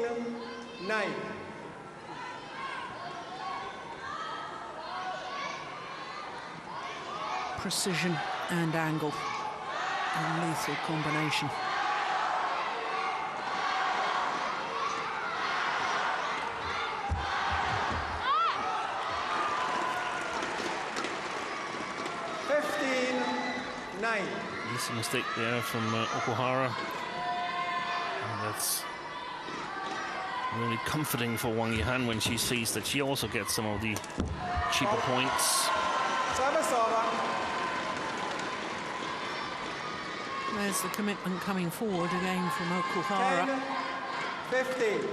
Precision and angle. A lethal combination. It's a mistake there from Okuhara. And that's really comforting for Wang Yihan when she sees that she also gets some of the cheaper points. Service over. There's the commitment coming forward again from Okuhara. 10-15.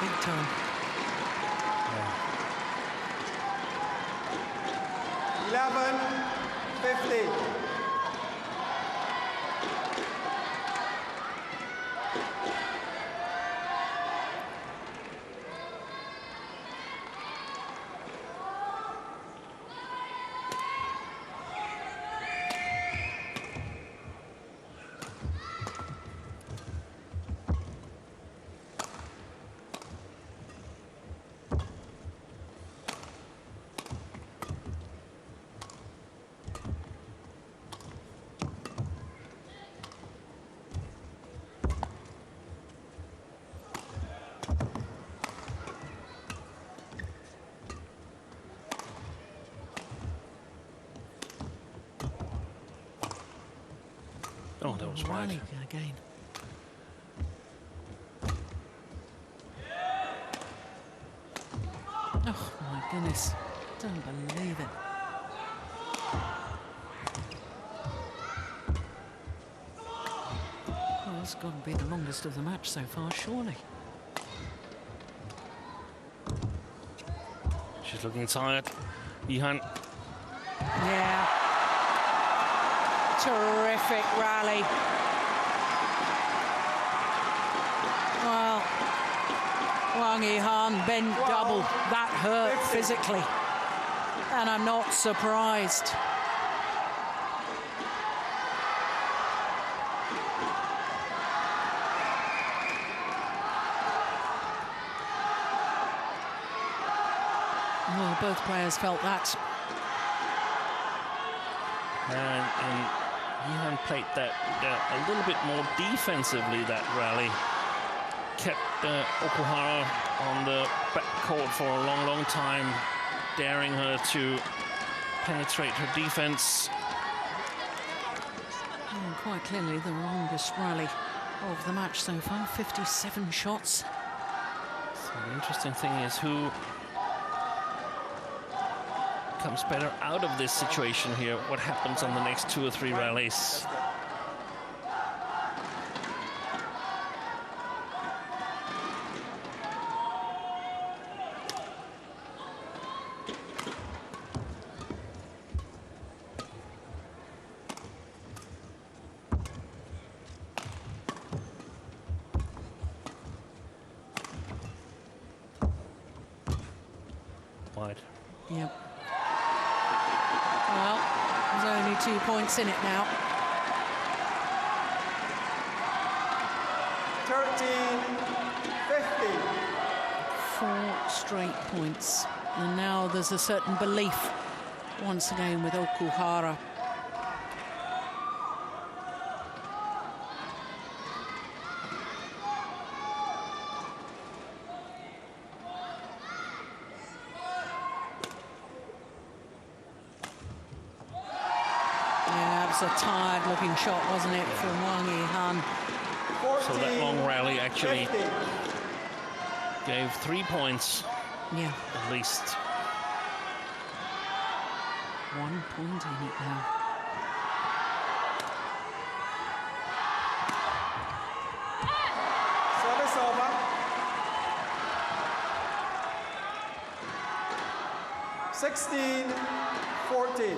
Big time. 11-15. Oh, that was wide. Again. Oh, my goodness. Don't believe it. Well, it's got to be the longest of the match so far, surely. She's looking tired. Yihan. Yeah. Terrific rally. Well, Wang Yihan bent double. That hurt physically. And I'm not surprised. Well, both players felt that. And Yihan played that a little bit more defensively, that rally. Kept Okuhara on the backcourt for a long, long time, daring her to penetrate her defense. And quite clearly the longest rally of the match so far, 57 shots. So the interesting thing is who comes better out of this situation here. What happens on the next 2 or 3 rallies? Wide. Yep. Well, there's only 2 points in it now. 13-50. 4 straight points. And now there's a certain belief, once again, with Okuhara. A tired-looking shot, wasn't it, from Wang Yihan? So that long rally actually gave 3 points. Yeah. At least. 1 point in it now. Service over. 16-14.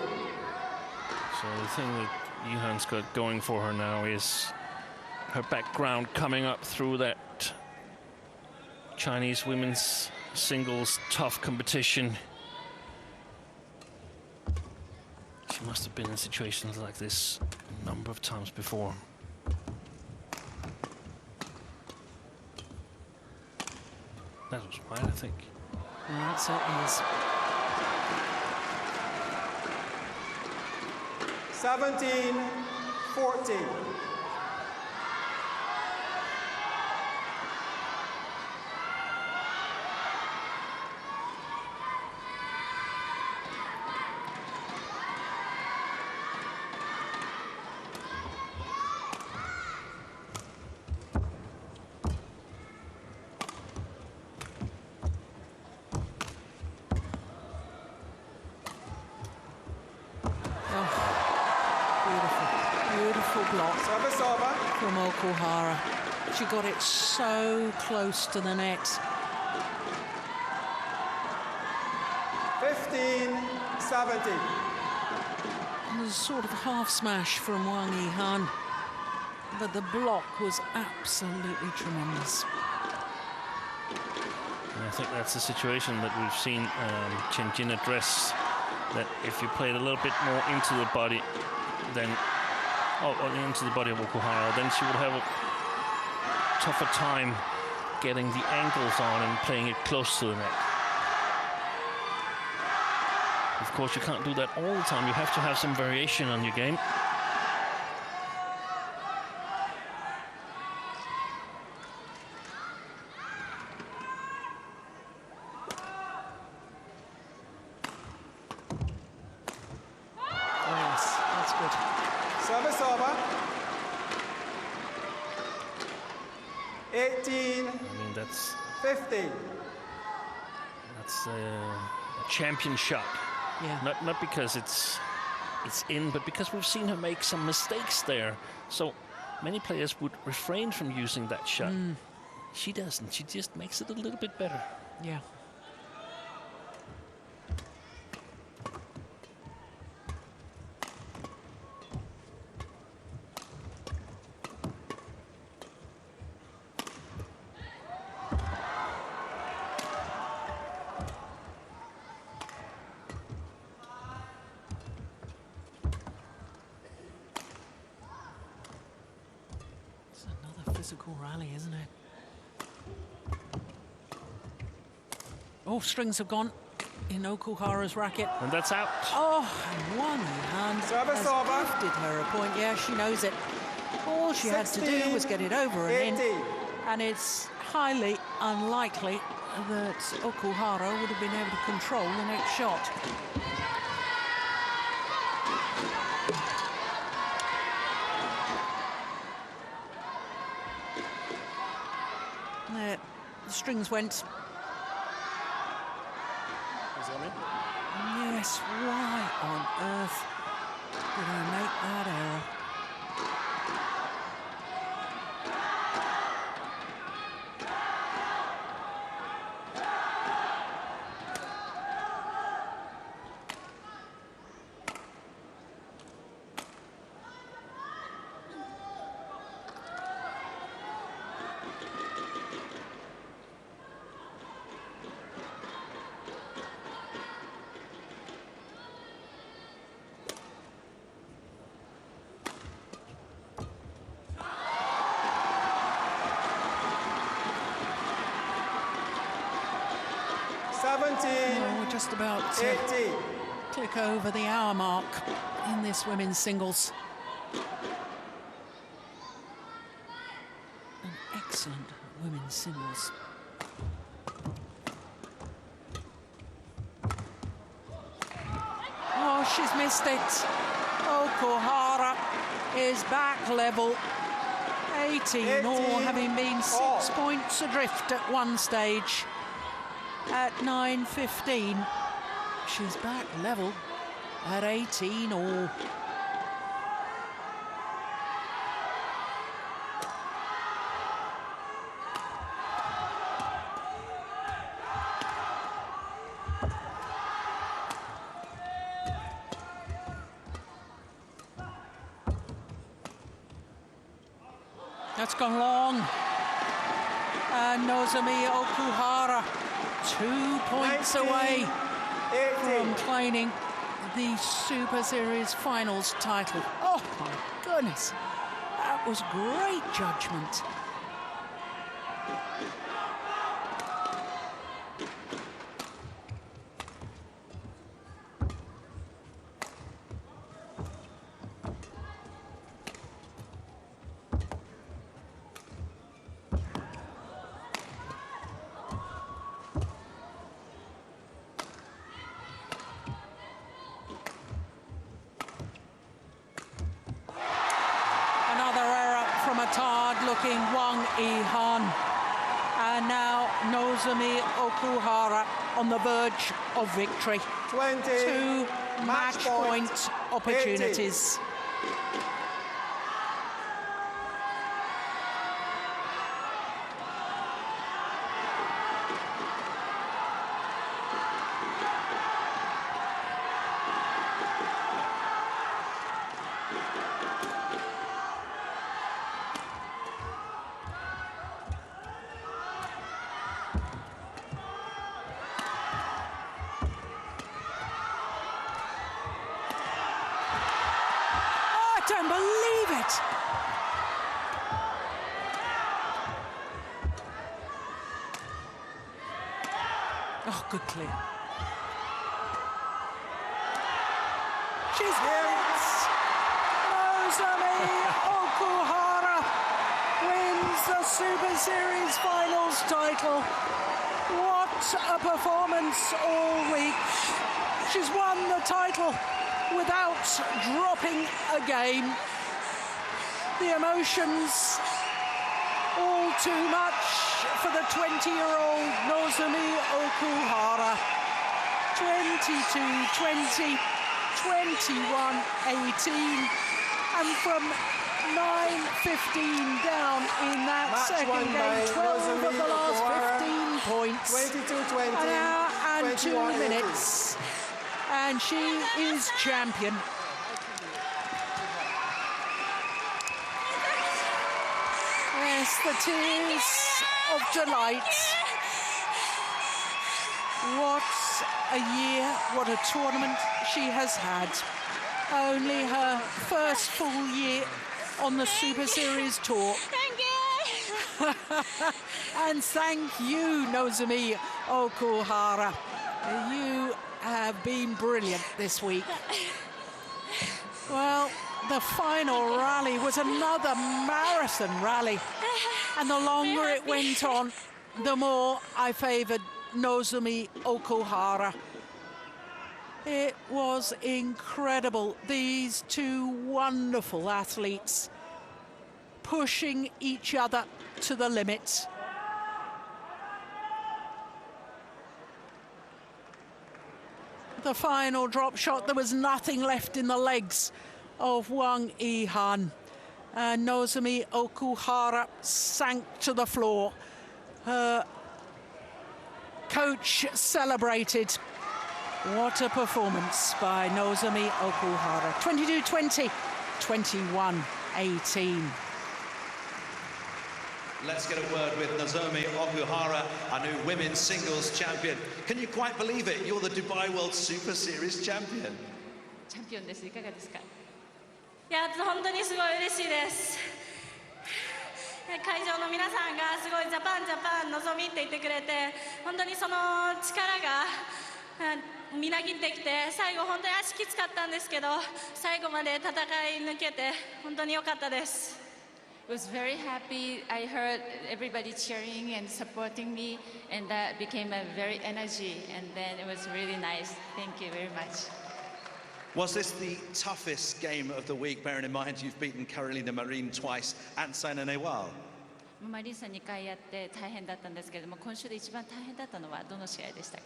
So the thing that Yihan's got going for her now is her background coming up through that Chinese women's singles tough competition. She must have been in situations like this a number of times before. That was wide, I think. Well, it certainly is. 17-14. Beautiful block Service over. from Okuhara. She got it so close to the net. 15-17. It was a sort of half smash from Wang Yihan, but the block was absolutely tremendous. And I think that's the situation that we've seen Chen Jin address, that if you played a little bit more into the body, then into the body of Okuhara, then she would have a tougher time getting the ankles on and playing it close to the net. Of course, you can't do that all the time. You have to have some variation on your game. Yes, that's good. Service over. 18-50. I mean, that's a champion shot. Yeah. Not because it's in, but because we've seen her make some mistakes there. So many players would refrain from using that shot. She doesn't. She just makes it a little bit better. Yeah. It's another physical rally, isn't it? Oh, strings have gone in Okuhara's racket. And that's out. Oh, and Wang Yihan Service over. has gifted her a point. Yeah, she knows it. All she had to do 16, was get it over and 18. in. And it's highly unlikely that Okuhara would have been able to control the next shot. There, the strings went. Yes, why on earth did I make that error? Well, we're just about to 18. click over the hour mark in this women's singles. An excellent women's singles. Oh, she's missed it. Okuhara is back level. 18 all, having been 6 points adrift at one stage. At 9:15, she's back level at 18 all. That's gone long. And Nozomi Okuhara 2 points 19, away 18. from claiming the Super Series finals title. Oh my goodness, that was great judgment. Looking Wang Yihan, and now Nozomi Okuhara on the verge of victory. 20. 2 match point 18. opportunities. I don't believe it. Oh, good clear. She's hit. Nozomi Okuhara wins the Super Series finals title. What a performance all week. She's won the title without dropping a game. The emotions all too much for the 20-year-old Nozomi Okuhara. 22-20, 21-18, and from 9-15 down in that Match second won by game, 12 of the last Nozomi 15 points. 22-20, An hour and 2 21-18. minutes, and she is champion. Yes, the tears of delight. What a year, what a tournament she has had. Only her first full year on the Super Series tour. Thank you. And thank you, Nozomi Okuhara. You have been brilliant this week. Well, the final rally was another marathon rally, and the longer it went on, the more I favoured Nozomi Okuhara. It was incredible. These two wonderful athletes pushing each other to the limit. The final drop shot, there was nothing left in the legs of Wang Yihan. Nozomi Okuhara sank to the floor. Her coach celebrated. What a performance by Nozomi Okuhara. 22-20, 21-18. Let's get a word with Nozomi Okuhara, our new women's singles champion. Can you quite believe it? You're the Dubai World Super Series champion. チャンピオンです。いかがですか。いや、本当にすごい嬉しいです。会場の皆さんがすごいジャパンジャパンのぞみって言ってくれて、本当にその力がみなぎってきて、最後本当に足きつかったんですけど、最後まで戦い抜けて本当に良かったです。I was very happy. I heard everybody cheering and supporting me, and that became a very energy, and then it was really nice. Thank you very much. Was this the toughest game of the week, bearing in mind you've beaten Carolina Marin twice and Saina Nehwal? マリンさん2回やって大変だったんですけれども、今週で一番大変だったのはどの試合でしたか？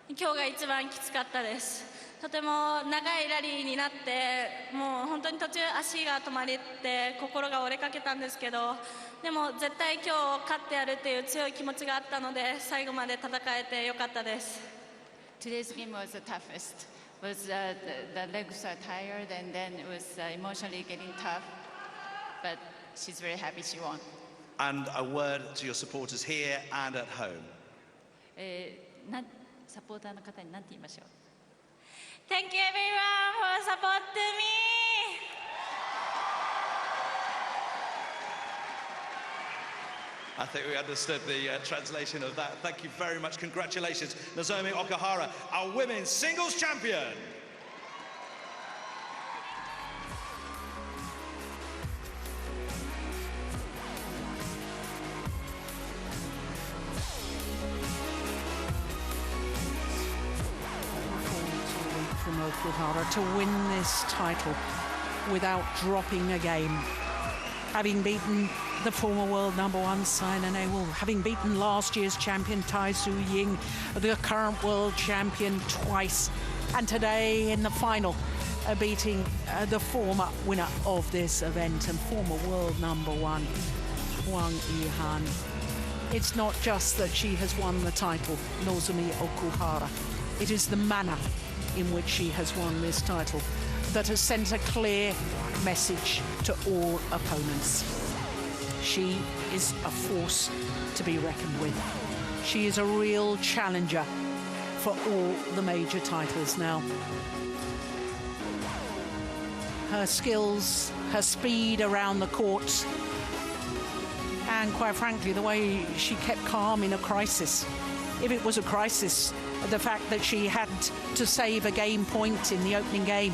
今日が一番きつかったです。とても長いラリーになって、もう本当に途中足が止まりって心が折れかけたんですけど、でも絶対今日勝ってやるっていう強い気持ちがあったので、最後まで戦えてよかったです。Today's game was the toughest. Was the legs are tired, and then it was emotionally getting tough. But she's very happy she won. And a word to your supporters here and at home. サポーターの方に何て言いましょう。Thank you everyone for supporting me. I think we understood the translation of that. Thank you very much. Congratulations, Nozomi Okuhara, our women's singles champion. From Okuhara to win this title without dropping a game, having beaten the former world #1 Saina Nehwal, having beaten last year's champion Tai Tzu Ying, the current world champion twice, and today in the final beating the former winner of this event and former world #1 Wang Yihan. It's not just that she has won the title, Nozomi Okuhara. It is the manner in which she has won this title that has sent a clear message to all opponents. She is a force to be reckoned with. She is a real challenger for all the major titles now. Her skills, her speed around the court, and quite frankly, the way she kept calm in a crisis. If it was a crisis, the fact that she had to save a game point in the opening game,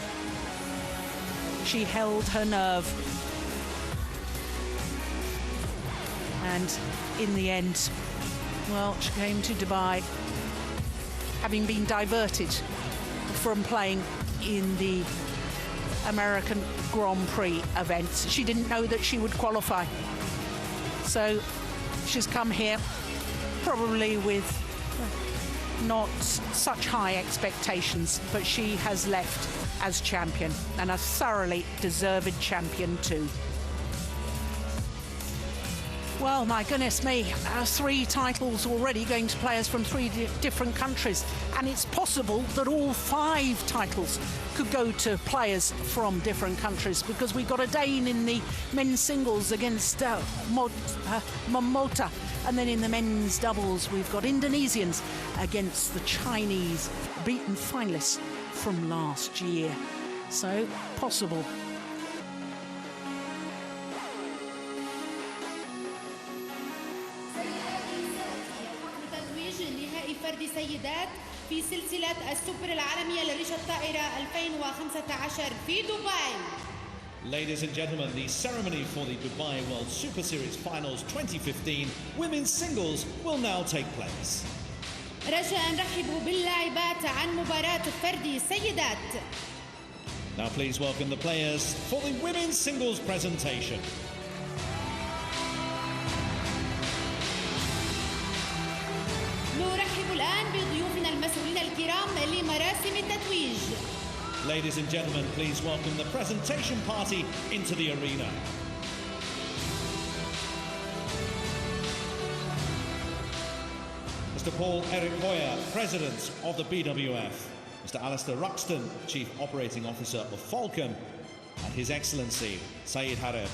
she held her nerve. And in the end, well, she came to Dubai having been diverted from playing in the American Grand Prix event. She didn't know that she would qualify. So she's come here probably with not such high expectations, but she has left as champion, and a thoroughly deserved champion too. Well, my goodness me, 3 titles already going to players from 3 different countries, and it's possible that all 5 titles could go to players from different countries, because we got a Dane in the men's singles against Momota, and then in the men's doubles we've got Indonesians against the Chinese beaten finalists from last year. So possible. تتويج نهائي فردي سيدات في سلسلة السوبر العالمية لريش الطائرة 2015 في دبي. Ladies and gentlemen, the ceremony for the Dubai World Super Series Finals 2015 women's singles will now take place. رجاء رحبوا باللاعبات عن مباراة فردي سيدات. Now please welcome the players for the women's singles presentation. نرحب الآن بضيوفنا المسؤولين الكرام لمراسم التتويج. Ladies and gentlemen, please welcome the presentation party into the arena. Mr. Paul Eric Hoyer, President of the BWF, Mr. Alistair Ruxton, Chief Operating Officer of Falcon, and His Excellency Saeed Harib,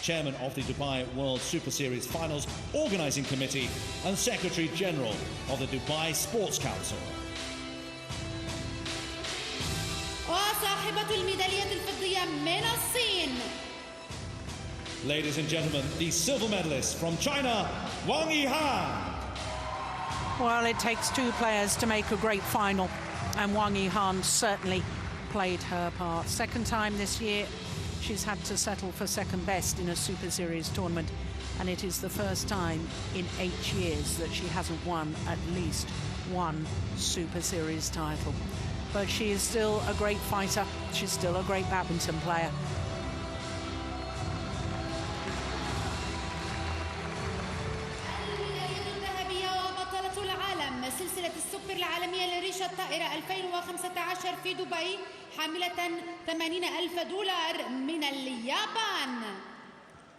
Chairman of the Dubai World Super Series Finals Organising Committee and Secretary General of the Dubai Sports Council. وصاحبة الميدالية الفضية من الصين. Ladies and gentlemen, the silver medalist from China, Wang Yihan. Well, it takes two players to make a great final, and Wang Yihan certainly played her part. Second time this year she's had to settle for second best in a Super Series tournament, and it is the first time in 8 years that she hasn't won at least one Super Series title. But she is still a great fighter. She's still a great badminton player. الميدالية الذهبية وبطلة العالم سلسلة السوبر العالمية لريش الطائرة 2015 في دبي حاملة $80,000 من اليابان.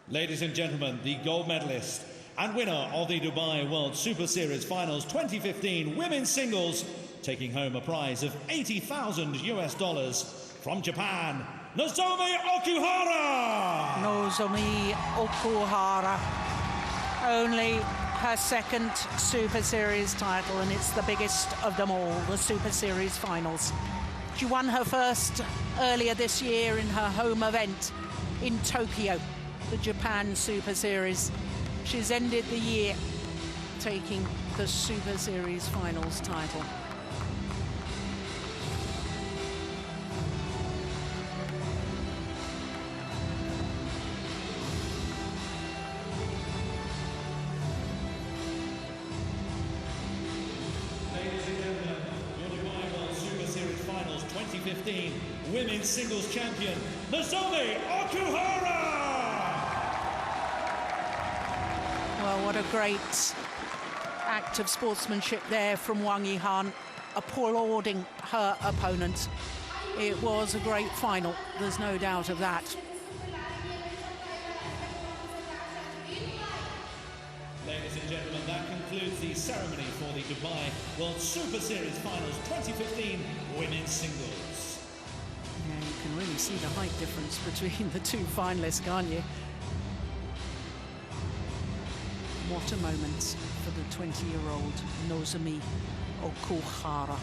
Ladies and gentlemen, the gold medalist and winner of the Dubai World Super Series Finals 2015 women's singles, taking home a prize of $80,000 from Japan, Nozomi Okuhara! Nozomi Okuhara, only her second Super Series title, and it's the biggest of them all, the Super Series Finals. She won her first earlier this year in her home event in Tokyo, the Japan Super Series. She's ended the year taking the Super Series Finals title. Ladies and gentlemen, your Dubai World Super Series Finals 2015 women's singles champion, Nozomi Okuhara! Well, what a great act of sportsmanship there from Wang Yihan, applauding her opponent. It was a great final, there's no doubt of that. Ladies and gentlemen, that concludes the ceremony for the Dubai World Super Series Finals 2015 women's singles. Yeah, you can really see the height difference between the two finalists, can't you? What a moment for the 20-year-old Nozomi Okuhara.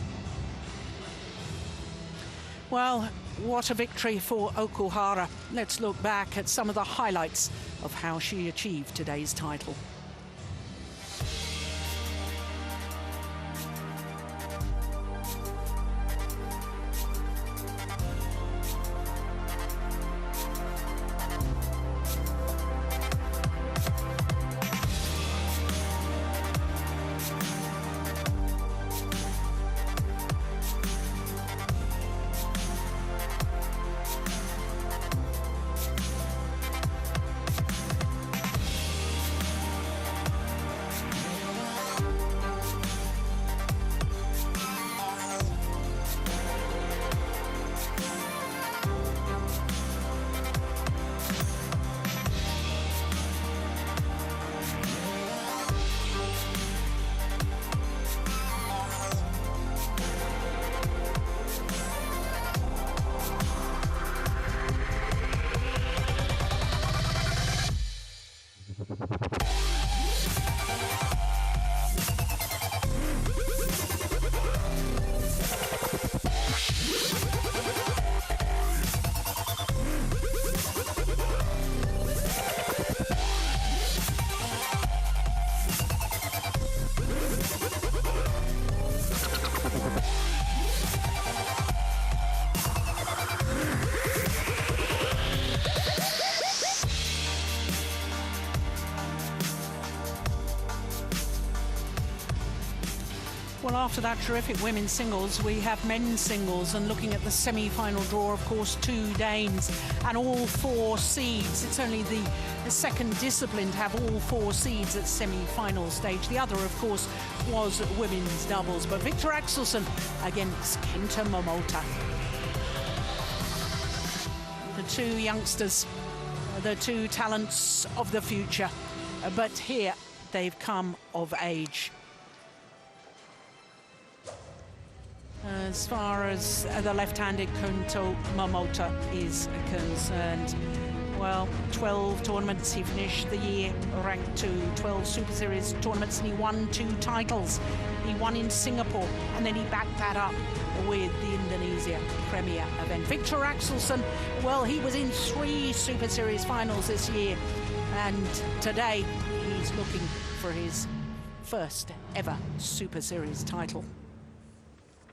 Well, what a victory for Okuhara. Let's look back at some of the highlights of how she achieved today's title. Well, after that terrific women's singles, we have men's singles, and looking at the semi-final draw, of course, 2 Danes and all 4 seeds. It's only the second discipline to have all 4 seeds at semi-final stage. The other, of course, was women's doubles, but Victor Axelsen against Kenta Momota. The 2 youngsters, the 2 talents of the future, but here they've come of age. As far as the left-handed Kenta Momota is concerned, well, 12 tournaments he finished the year ranked 2, 12 Super Series tournaments, and he won 2 titles. He won in Singapore, and then he backed that up with the Indonesia Premier event. Victor Axelsen, well, he was in 3 Super Series finals this year, and today he's looking for his first ever Super Series title.